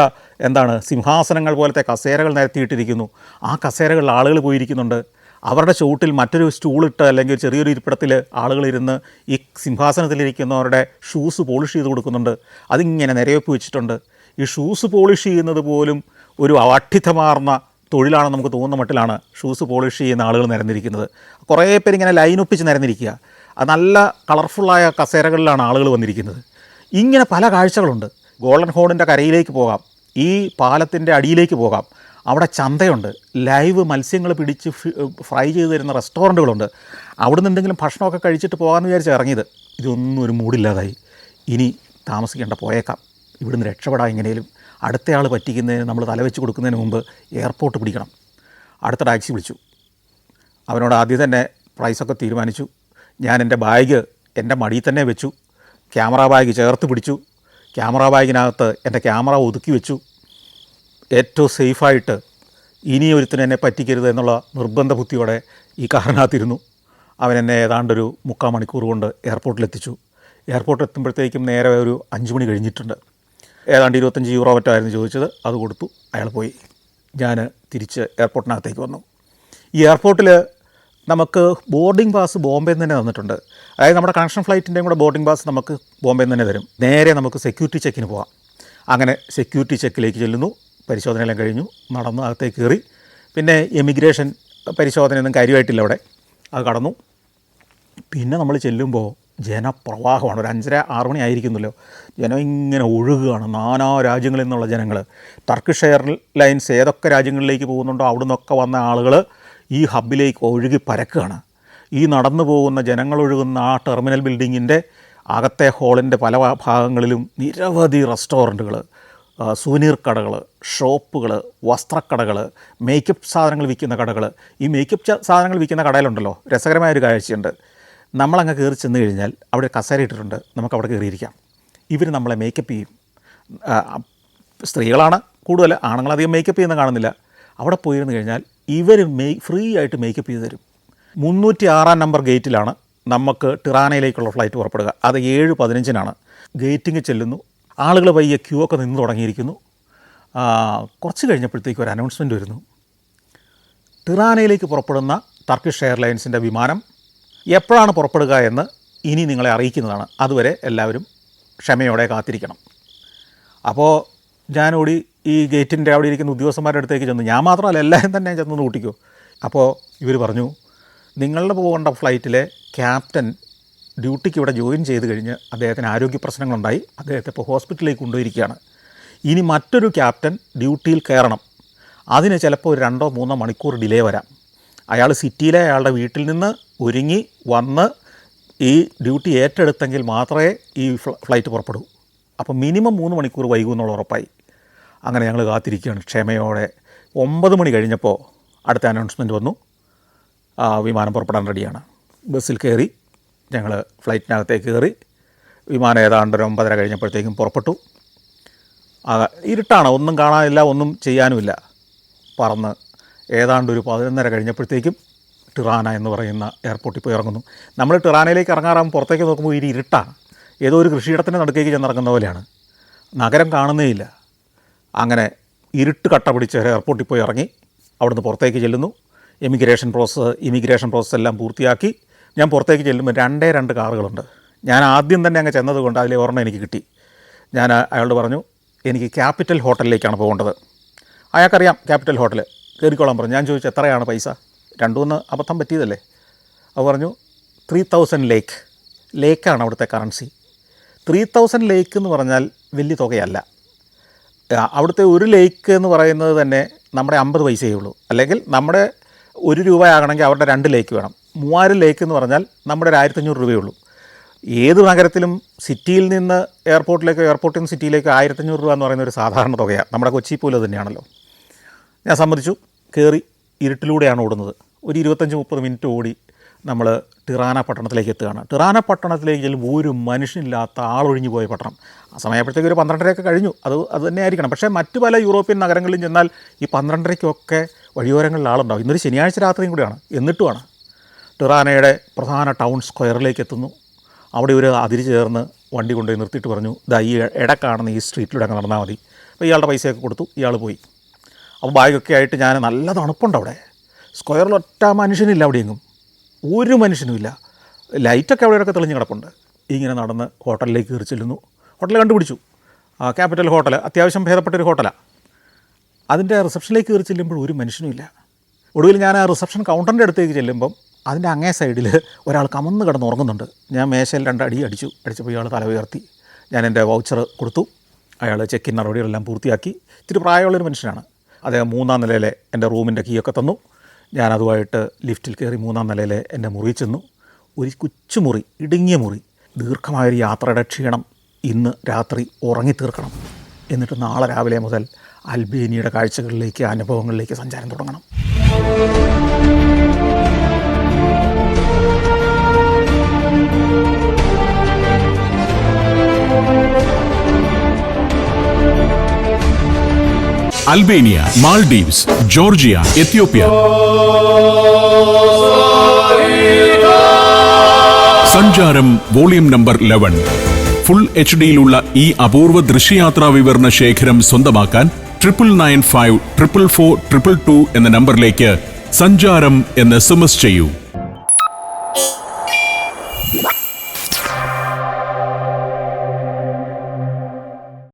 [SPEAKER 1] സിംഹാസനങ്ങൾ പോലത്തെ കസേരകൾ നിരത്തിയിട്ടിരിക്കുന്നു. ആ കസേരകളിൽ ആളുകൾ പോയിരിക്കുന്നുണ്ട്. അവരുടെ ചുവട്ടിൽ മറ്റൊരു സ്റ്റൂളിട്ട് അല്ലെങ്കിൽ ചെറിയൊരു ഇരിപ്പിടത്തിൽ ആളുകളിരുന്ന് ഈ സിംഹാസനത്തിലിരിക്കുന്നവരുടെ ഷൂസ് പോളിഷ് ചെയ്ത് കൊടുക്കുന്നുണ്ട്. അതിങ്ങനെ നിരവെപ്പ് വെച്ചിട്ടുണ്ട്. ഈ ഷൂസ് പോളിഷ് ചെയ്യുന്നത് പോലും ഒരു അവഠിതമാർന്ന തൊഴിലാണെന്ന് നമുക്ക് തോന്നുന്ന മട്ടിലാണ് ഷൂസ് പോളിഷ് ചെയ്യുന്ന ആളുകൾ നിരന്നിരിക്കുന്നത്. കുറേ പേരിങ്ങനെ ലൈനൊപ്പിച്ച് നിരന്നിരിക്കുക. അത് നല്ല കളർഫുള്ളായ കസേരകളിലാണ് ആളുകൾ വന്നിരിക്കുന്നത്. ഇങ്ങനെ പല കാഴ്ചകളുണ്ട്. ഗോൾഡൻ ഹോണിൻ്റെ കരയിലേക്ക് പോകാം, ഈ പാലത്തിൻ്റെ അടിയിലേക്ക് പോകാം. അവിടെ ചന്തയുണ്ട്, ലൈവ് മത്സ്യങ്ങൾ പിടിച്ച് ഫ്രൈ ചെയ്ത് തരുന്ന റെസ്റ്റോറൻറ്റുകളുണ്ട്. അവിടെ നിന്ന് എന്തെങ്കിലും ഭക്ഷണമൊക്കെ കഴിച്ചിട്ട് പോകാമെന്ന് വിചാരിച്ച് ഇറങ്ങിയത്. ഇതൊന്നും ഒരു മൂടില്ലാതായി. ഇനി താമസിക്കേണ്ട, പോയേക്കാം, ഇവിടുന്ന് രക്ഷപ്പെടാം. എങ്ങനെയും അടുത്തയാൾ പറ്റിക്കുന്നതിന് നമ്മൾ തലവെച്ച് കൊടുക്കുന്നതിന് മുമ്പ് എയർപോർട്ട് പിടിക്കണം. അടുത്ത ടാക്സി വിളിച്ചു. അവനോട് ആദ്യം തന്നെ പ്രൈസൊക്കെ തീരുമാനിച്ചു. ഞാൻ എൻ്റെ ബാഗ് എൻ്റെ മടിയിൽ തന്നെ വെച്ചു. ക്യാമറ ബാഗ് ചേർത്ത് പിടിച്ചു. ക്യാമറ ബാഗിനകത്ത് എൻ്റെ ക്യാമറ ഒതുക്കി വെച്ചു. ഏറ്റവും സേഫായിട്ട് ഇനി ഒരുത്തിന് എന്നെ പറ്റിക്കരുത് എന്നുള്ള നിർബന്ധ ബുദ്ധിയോടെ ഈ കാറിനകത്തിരുന്നു. അവൻ എന്നെ ഏതാണ്ടൊരു 3/4 മണിക്കൂർ കൊണ്ട് എയർപോർട്ടിലെത്തിച്ചു. എയർപോർട്ട് എത്തുമ്പോഴത്തേക്കും നേരെ ഒരു 5 മണി കഴിഞ്ഞിട്ടുണ്ട്. ഏതാണ്ട് 25 യൂറോ മറ്റായിരുന്നു ചോദിച്ചത്. അത് കൊടുത്തു, അയാൾ പോയി. ഞാൻ തിരിച്ച് എയർപോർട്ടിനകത്തേക്ക് വന്നു. ഈ എയർപോർട്ടിൽ നമുക്ക് ബോർഡിംഗ് പാസ് ബോംബെയിൽ നിന്ന് തന്നെ തന്നിട്ടുണ്ട്. അതായത് നമ്മുടെ കണക്ഷൻ ഫ്ലൈറ്റിൻ്റെയും കൂടെ ബോർഡിംഗ് പാസ് നമുക്ക് ബോംബെയിൽ നിന്ന് തന്നെ തരും. നേരെ നമുക്ക് സെക്യൂരിറ്റി ചെക്കിന് പോകാം. അങ്ങനെ സെക്യൂരിറ്റി ചെക്കിലേക്ക് ചെല്ലുന്നു. പരിശോധനയെല്ലാം കഴിഞ്ഞു, നടന്ന് അകത്തേക്ക് കയറി. പിന്നെ എമിഗ്രേഷൻ പരിശോധനയൊന്നും കാര്യമായിട്ടില്ല അവിടെ, അത് കടന്നു. പിന്നെ നമ്മൾ ചെല്ലുമ്പോൾ ജനപ്രവാഹമാണ്. ഒരു 5:30-6 മണി ആയിരിക്കുന്നല്ലോ. ജനം ഇങ്ങനെ ഒഴുകുകയാണ്. നാനാ രാജ്യങ്ങളിൽ നിന്നുള്ള ജനങ്ങൾ. ടർക്കിഷ് എയർലൈൻസ് ഏതൊക്കെ രാജ്യങ്ങളിലേക്ക് പോകുന്നുണ്ടോ അവിടെ നിന്നൊക്കെ വന്ന ആളുകൾ ഈ ഹബ്ബിലേക്ക് ഒഴുകി പരക്കുകയാണ്. ഈ നടന്നു പോകുന്ന ജനങ്ങളൊഴുകുന്ന ആ ടെർമിനൽ ബിൽഡിങ്ങിൻ്റെ അകത്തെ ഹോളിൻ്റെ പല ഭാഗങ്ങളിലും നിരവധി റെസ്റ്റോറൻറ്റുകൾ, സുവനീർ കടകൾ, ഷോപ്പുകൾ, വസ്ത്രക്കടകൾ, മേക്കപ്പ് സാധനങ്ങൾ വിൽക്കുന്ന കടകൾ. ഈ മേക്കപ്പ് സാധനങ്ങൾ വിൽക്കുന്ന കടയിലുണ്ടല്ലോ രസകരമായൊരു കാഴ്ചയുണ്ട്. നമ്മളങ്ങ് കയറി ചെന്ന് കഴിഞ്ഞാൽ അവിടെ കസേര ഇട്ടിട്ടുണ്ട്, നമുക്ക് അവിടെ കയറിയിരിക്കാം. ഇവർ നമ്മളെ മേക്കപ്പ് ചെയ്യും. സ്ത്രീകളാണ് കൂടുതൽ, ആണുങ്ങളധികം മേക്കപ്പ് ചെയ്യുന്ന കാണുന്നില്ല. അവിടെ പോയിരുന്നു കഴിഞ്ഞാൽ ഇവർ ഫ്രീ ആയിട്ട് മേക്കപ്പ് ചെയ്ത് തരും. 306 നമ്പർ ഗേറ്റിലാണ് നമുക്ക് ടിറാനയിലേക്കുള്ള ഫ്ലൈറ്റ് പുറപ്പെടുക. അത് 7:15 ഗേറ്റിങ് ചെല്ലുന്നു. ആളുകൾ പയ്യെ ക്യൂ ഒക്കെ നിന്ന് തുടങ്ങിയിരിക്കുന്നു. കുറച്ച് കഴിഞ്ഞപ്പോഴത്തേക്ക് ഒരു അനൗൺസ്മെൻറ്റ് വരുന്നു. ടിറാനയിലേക്ക് പുറപ്പെടുന്ന ടർക്കിഷ് എയർലൈൻസിൻ്റെ വിമാനം എപ്പോഴാണ് പുറപ്പെടുക എന്ന് ഇനി നിങ്ങളെ അറിയിക്കുന്നതാണ്. അതുവരെ എല്ലാവരും ക്ഷമയോടെ കാത്തിരിക്കണം. അപ്പോൾ ഞാനോടി ഈ ഗേറ്റിൻ്റെ അവിടെ ഇരിക്കുന്ന ഉദ്യോഗസ്ഥന്മാരുടെ അടുത്തേക്ക് ചെന്നു. ഞാൻ മാത്രമല്ല, എല്ലാവരും തന്നെ ചെന്നൊന്ന് കൂട്ടിക്കോ. അപ്പോൾ ഇവർ പറഞ്ഞു, നിങ്ങളുടെ പോകേണ്ട ഫ്ലൈറ്റിലെ ക്യാപ്റ്റൻ ഡ്യൂട്ടിക്ക് ഇവിടെ ജോയിൻ ചെയ്ത് കഴിഞ്ഞ് അദ്ദേഹത്തിന് ആരോഗ്യ പ്രശ്നങ്ങളുണ്ടായി. അദ്ദേഹത്തെ ഇപ്പോൾ ഹോസ്പിറ്റലിലേക്ക് കൊണ്ടുപോയിരിക്കുകയാണ്. ഇനി മറ്റൊരു ക്യാപ്റ്റൻ ഡ്യൂട്ടിയിൽ കയറണം. അതിന് ചിലപ്പോൾ ഒരു 2-3 മണിക്കൂർ ഡിലേ വരാം. അയാൾ സിറ്റിയിലെ അയാളുടെ വീട്ടിൽ നിന്ന് ഒരുങ്ങി വന്ന് ഈ ഡ്യൂട്ടി ഏറ്റെടുത്തെങ്കിൽ മാത്രമേ ഈ ഫ്ലൈറ്റ് പുറപ്പെടൂ. അപ്പോൾ മിനിമം 3 മണിക്കൂർ വൈകുമെന്നുള്ള ഉറപ്പായി. അങ്ങനെ ഞങ്ങൾ കാത്തിരിക്കുകയാണ് ക്ഷമയോടെ. 9 മണി കഴിഞ്ഞപ്പോൾ അടുത്ത അനൗൺസ്മെൻറ്റ് വന്നു, വിമാനം പുറപ്പെടാൻ റെഡിയാണ്. ബസ്സിൽ കയറി ഞങ്ങൾ ഫ്ലൈറ്റിനകത്തേക്ക് കയറി. വിമാനം ഏതാണ്ട് 9:30 കഴിഞ്ഞപ്പോഴത്തേക്കും പുറപ്പെട്ടു. ഇരുട്ടാണ്, ഒന്നും കാണാനില്ല, ഒന്നും ചെയ്യാനുമില്ല. പറന്ന് ഏതാണ്ട് ഒരു 11:30 കഴിഞ്ഞപ്പോഴത്തേക്കും ടിറാന എന്ന് പറയുന്ന എയർപോർട്ടിൽ പോയി ഇറങ്ങുന്നു. നമ്മൾ ടിറാനയിലേക്ക് ഇറങ്ങാറാകുമ്പോൾ പുറത്തേക്ക് നോക്കുമ്പോൾ ഇരുട്ടാണ്. ഏതോ ഒരു കൃഷിയിടത്തിൻ്റെ നടുക്കേക്ക് ചെന്നിറങ്ങുന്ന പോലെയാണ്. നഗരം കാണുന്നേയില്ല. അങ്ങനെ ഇരുട്ട് കട്ട പിടിച്ച് എയർപോർട്ടിൽ പോയി ഇറങ്ങി. അവിടുന്ന് പുറത്തേക്ക് ചെല്ലുന്നു. ഇമിഗ്രേഷൻ പ്രോസസ്സ് എല്ലാം പൂർത്തിയാക്കി ഞാൻ പുറത്തേക്ക് ചെല്ലുമ്പോൾ 2 കാറുകളുണ്ട്. ഞാൻ ആദ്യം തന്നെ അങ്ങ് ചെന്നതുകൊണ്ട് അതിലെ ഒരെണ്ണം എനിക്ക് കിട്ടി. ഞാൻ അയാളോട് പറഞ്ഞു, എനിക്ക് ക്യാപിറ്റൽ ഹോട്ടലിലേക്കാണ് പോകേണ്ടത്. അയാൾക്കറിയാം ക്യാപിറ്റൽ ഹോട്ടൽ, കയറിക്കോളാൻ പറഞ്ഞു. ഞാൻ ചോദിച്ചു, എത്രയാണ് പൈസ? 2-3 അബദ്ധം പറ്റിയതല്ലേ. അത് പറഞ്ഞു 3000 ലേക്കാണ് അവിടുത്തെ കറൻസി. 3000 ലേക്ക് എന്ന് പറഞ്ഞാൽ വലിയ തുകയല്ല. അവിടുത്തെ ഒരു ലേക്ക് എന്ന് പറയുന്നത് തന്നെ നമ്മുടെ 50 പൈസയേ ഉള്ളൂ. അല്ലെങ്കിൽ നമ്മുടെ 1 രൂപയാകണമെങ്കിൽ അവരുടെ 2 ലേക്ക് വേണം. 3000 ലേക്ക് എന്ന് പറഞ്ഞാൽ നമ്മുടെ ഒരു 1500 രൂപയേ ഉള്ളൂ. ഏത് നഗരത്തിലും സിറ്റിയിൽ നിന്ന് എയർപോർട്ടിലേക്ക്, എയർപോർട്ടിൽ നിന്ന് സിറ്റിയിലേക്ക് 1500 രൂപ എന്ന് പറയുന്ന ഒരു സാധാരണ തുകയാണ്. നമ്മുടെ കൊച്ചി പോലെ തന്നെയാണല്ലോ. ഞാൻ സമ്മതിച്ചു. കയറി. ഇരുട്ടിലൂടെയാണ് ഓടുന്നത്. ഒരു 25-30 മിനിറ്റ് ഓടി നമ്മൾ ടിറാന പട്ടണത്തിലേക്ക് എത്തുകയാണ്. ടിറാന പട്ടണത്തിലേക്ക് ചെല്ലുമ്പോൾ ഒരു മനുഷ്യനില്ലാത്ത, ആളൊഴിഞ്ഞു പോയ പട്ടണം. ആ സമയപ്പോഴത്തേക്ക് ഒരു 12:30 കഴിഞ്ഞു. അത് തന്നെ ആയിരിക്കണം. പക്ഷേ മറ്റ് പല യൂറോപ്യൻ നഗരങ്ങളിലും ചെന്നാൽ ഈ 12:30 വഴിയോരങ്ങളിൽ ആളുണ്ടാവും. ഇന്നൊരു ശനിയാഴ്ച രാത്രിയും കൂടിയാണ്. എന്നിട്ടുമാണ് ടിറാനയുടെ പ്രധാന ടൗൺ സ്ക്വയറിലേക്ക് എത്തുന്നു. അവിടെ ഒരു അതിര് ചേർന്ന് വണ്ടി കൊണ്ടുപോയി നിർത്തിയിട്ട് പറഞ്ഞു, ദാ ഈ ഇടക്കാണെന്ന് ഈ സ്ട്രീറ്റിലൂടെ അങ്ങ് നടന്നാൽ മതി. അപ്പോൾ ഇയാളുടെ പൈസയൊക്കെ കൊടുത്തു. ഇയാൾ പോയി. അപ്പോൾ ബാഗൊക്കെ ആയിട്ട് ഞാൻ, നല്ല തണുപ്പുണ്ട് അവിടെ. സ്ക്വയറിൽ ഒറ്റ മനുഷ്യനില്ല, അവിടെയെങ്ങും ഒരു മനുഷ്യനുമില്ല. ലൈറ്റൊക്കെ അവിടെയൊക്കെ തെളിഞ്ഞ് കിടപ്പുണ്ട്. ഇങ്ങനെ നടന്ന് ഹോട്ടലിലേക്ക് കയറി ചെല്ലുന്നു. ഹോട്ടൽ കണ്ടുപിടിച്ചു. ക്യാപിറ്റൽ ഹോട്ടൽ അത്യാവശ്യം ഭേദപ്പെട്ടൊരു ഹോട്ടലാണ്. അതിൻ്റെ റിസപ്ഷനിലേക്ക് കയറി ചെല്ലുമ്പോൾ ഒരു മനുഷ്യനുമില്ല. ഒടുവിൽ ഞാൻ ആ റിസപ്ഷൻ കൗണ്ടറിൻ്റെ അടുത്തേക്ക് ചെല്ലുമ്പം അതിൻ്റെ അങ്ങേ സൈഡിൽ ഒരാൾ കമന്ന് കിടന്ന് ഉറങ്ങുന്നുണ്ട്. ഞാൻ മേശയിൽ 2 അടി അടിച്ചപ്പോൾ ഇയാൾ തല ഉയർത്തി. ഞാൻ എൻ്റെ വൗച്ചർ കൊടുത്തു. അയാൾ ചെക്ക് ഇൻ നടപടികളെല്ലാം പൂർത്തിയാക്കി. ഇത്തിരി പ്രായമുള്ളൊരു മനുഷ്യനാണ്. അദ്ദേഹം 3-ാം നിലയിലെ എൻ്റെ റൂമിൻ്റെ കീയൊക്കെ തന്നു. ഞാനതുമായിട്ട് ലിഫ്റ്റിൽ കയറി 3-ാം നിലയിലെ എൻ്റെ മുറി ചെന്നു. ഒരു കൊച്ചുമുറി, ഇടുങ്ങിയ മുറി. ദീർഘമായൊരു യാത്രയുടെ ക്ഷീണം ഇന്ന് രാത്രി ഉറങ്ങിത്തീർക്കണം. എന്നിട്ട് നാളെ രാവിലെ മുതൽ അൽബേനിയയുടെ കാഴ്ചകളിലേക്ക്, അനുഭവങ്ങളിലേക്ക് സഞ്ചാരം തുടങ്ങണം.
[SPEAKER 2] Albania, Maldives, Georgia, Ethiopia. സഞ്ചാരം വോളിയം നമ്പർ 11. ഫുൾ HD-യിലുള്ള ഈ അപൂർവ ദൃശ്യയാത്രാ വിവരണ ശേഖരം സ്വന്തമാക്കാൻ 9995 444 222 എന്ന നമ്പറിലേക്ക് സഞ്ചാരം എന്ന് SMS ചെയ്യൂ.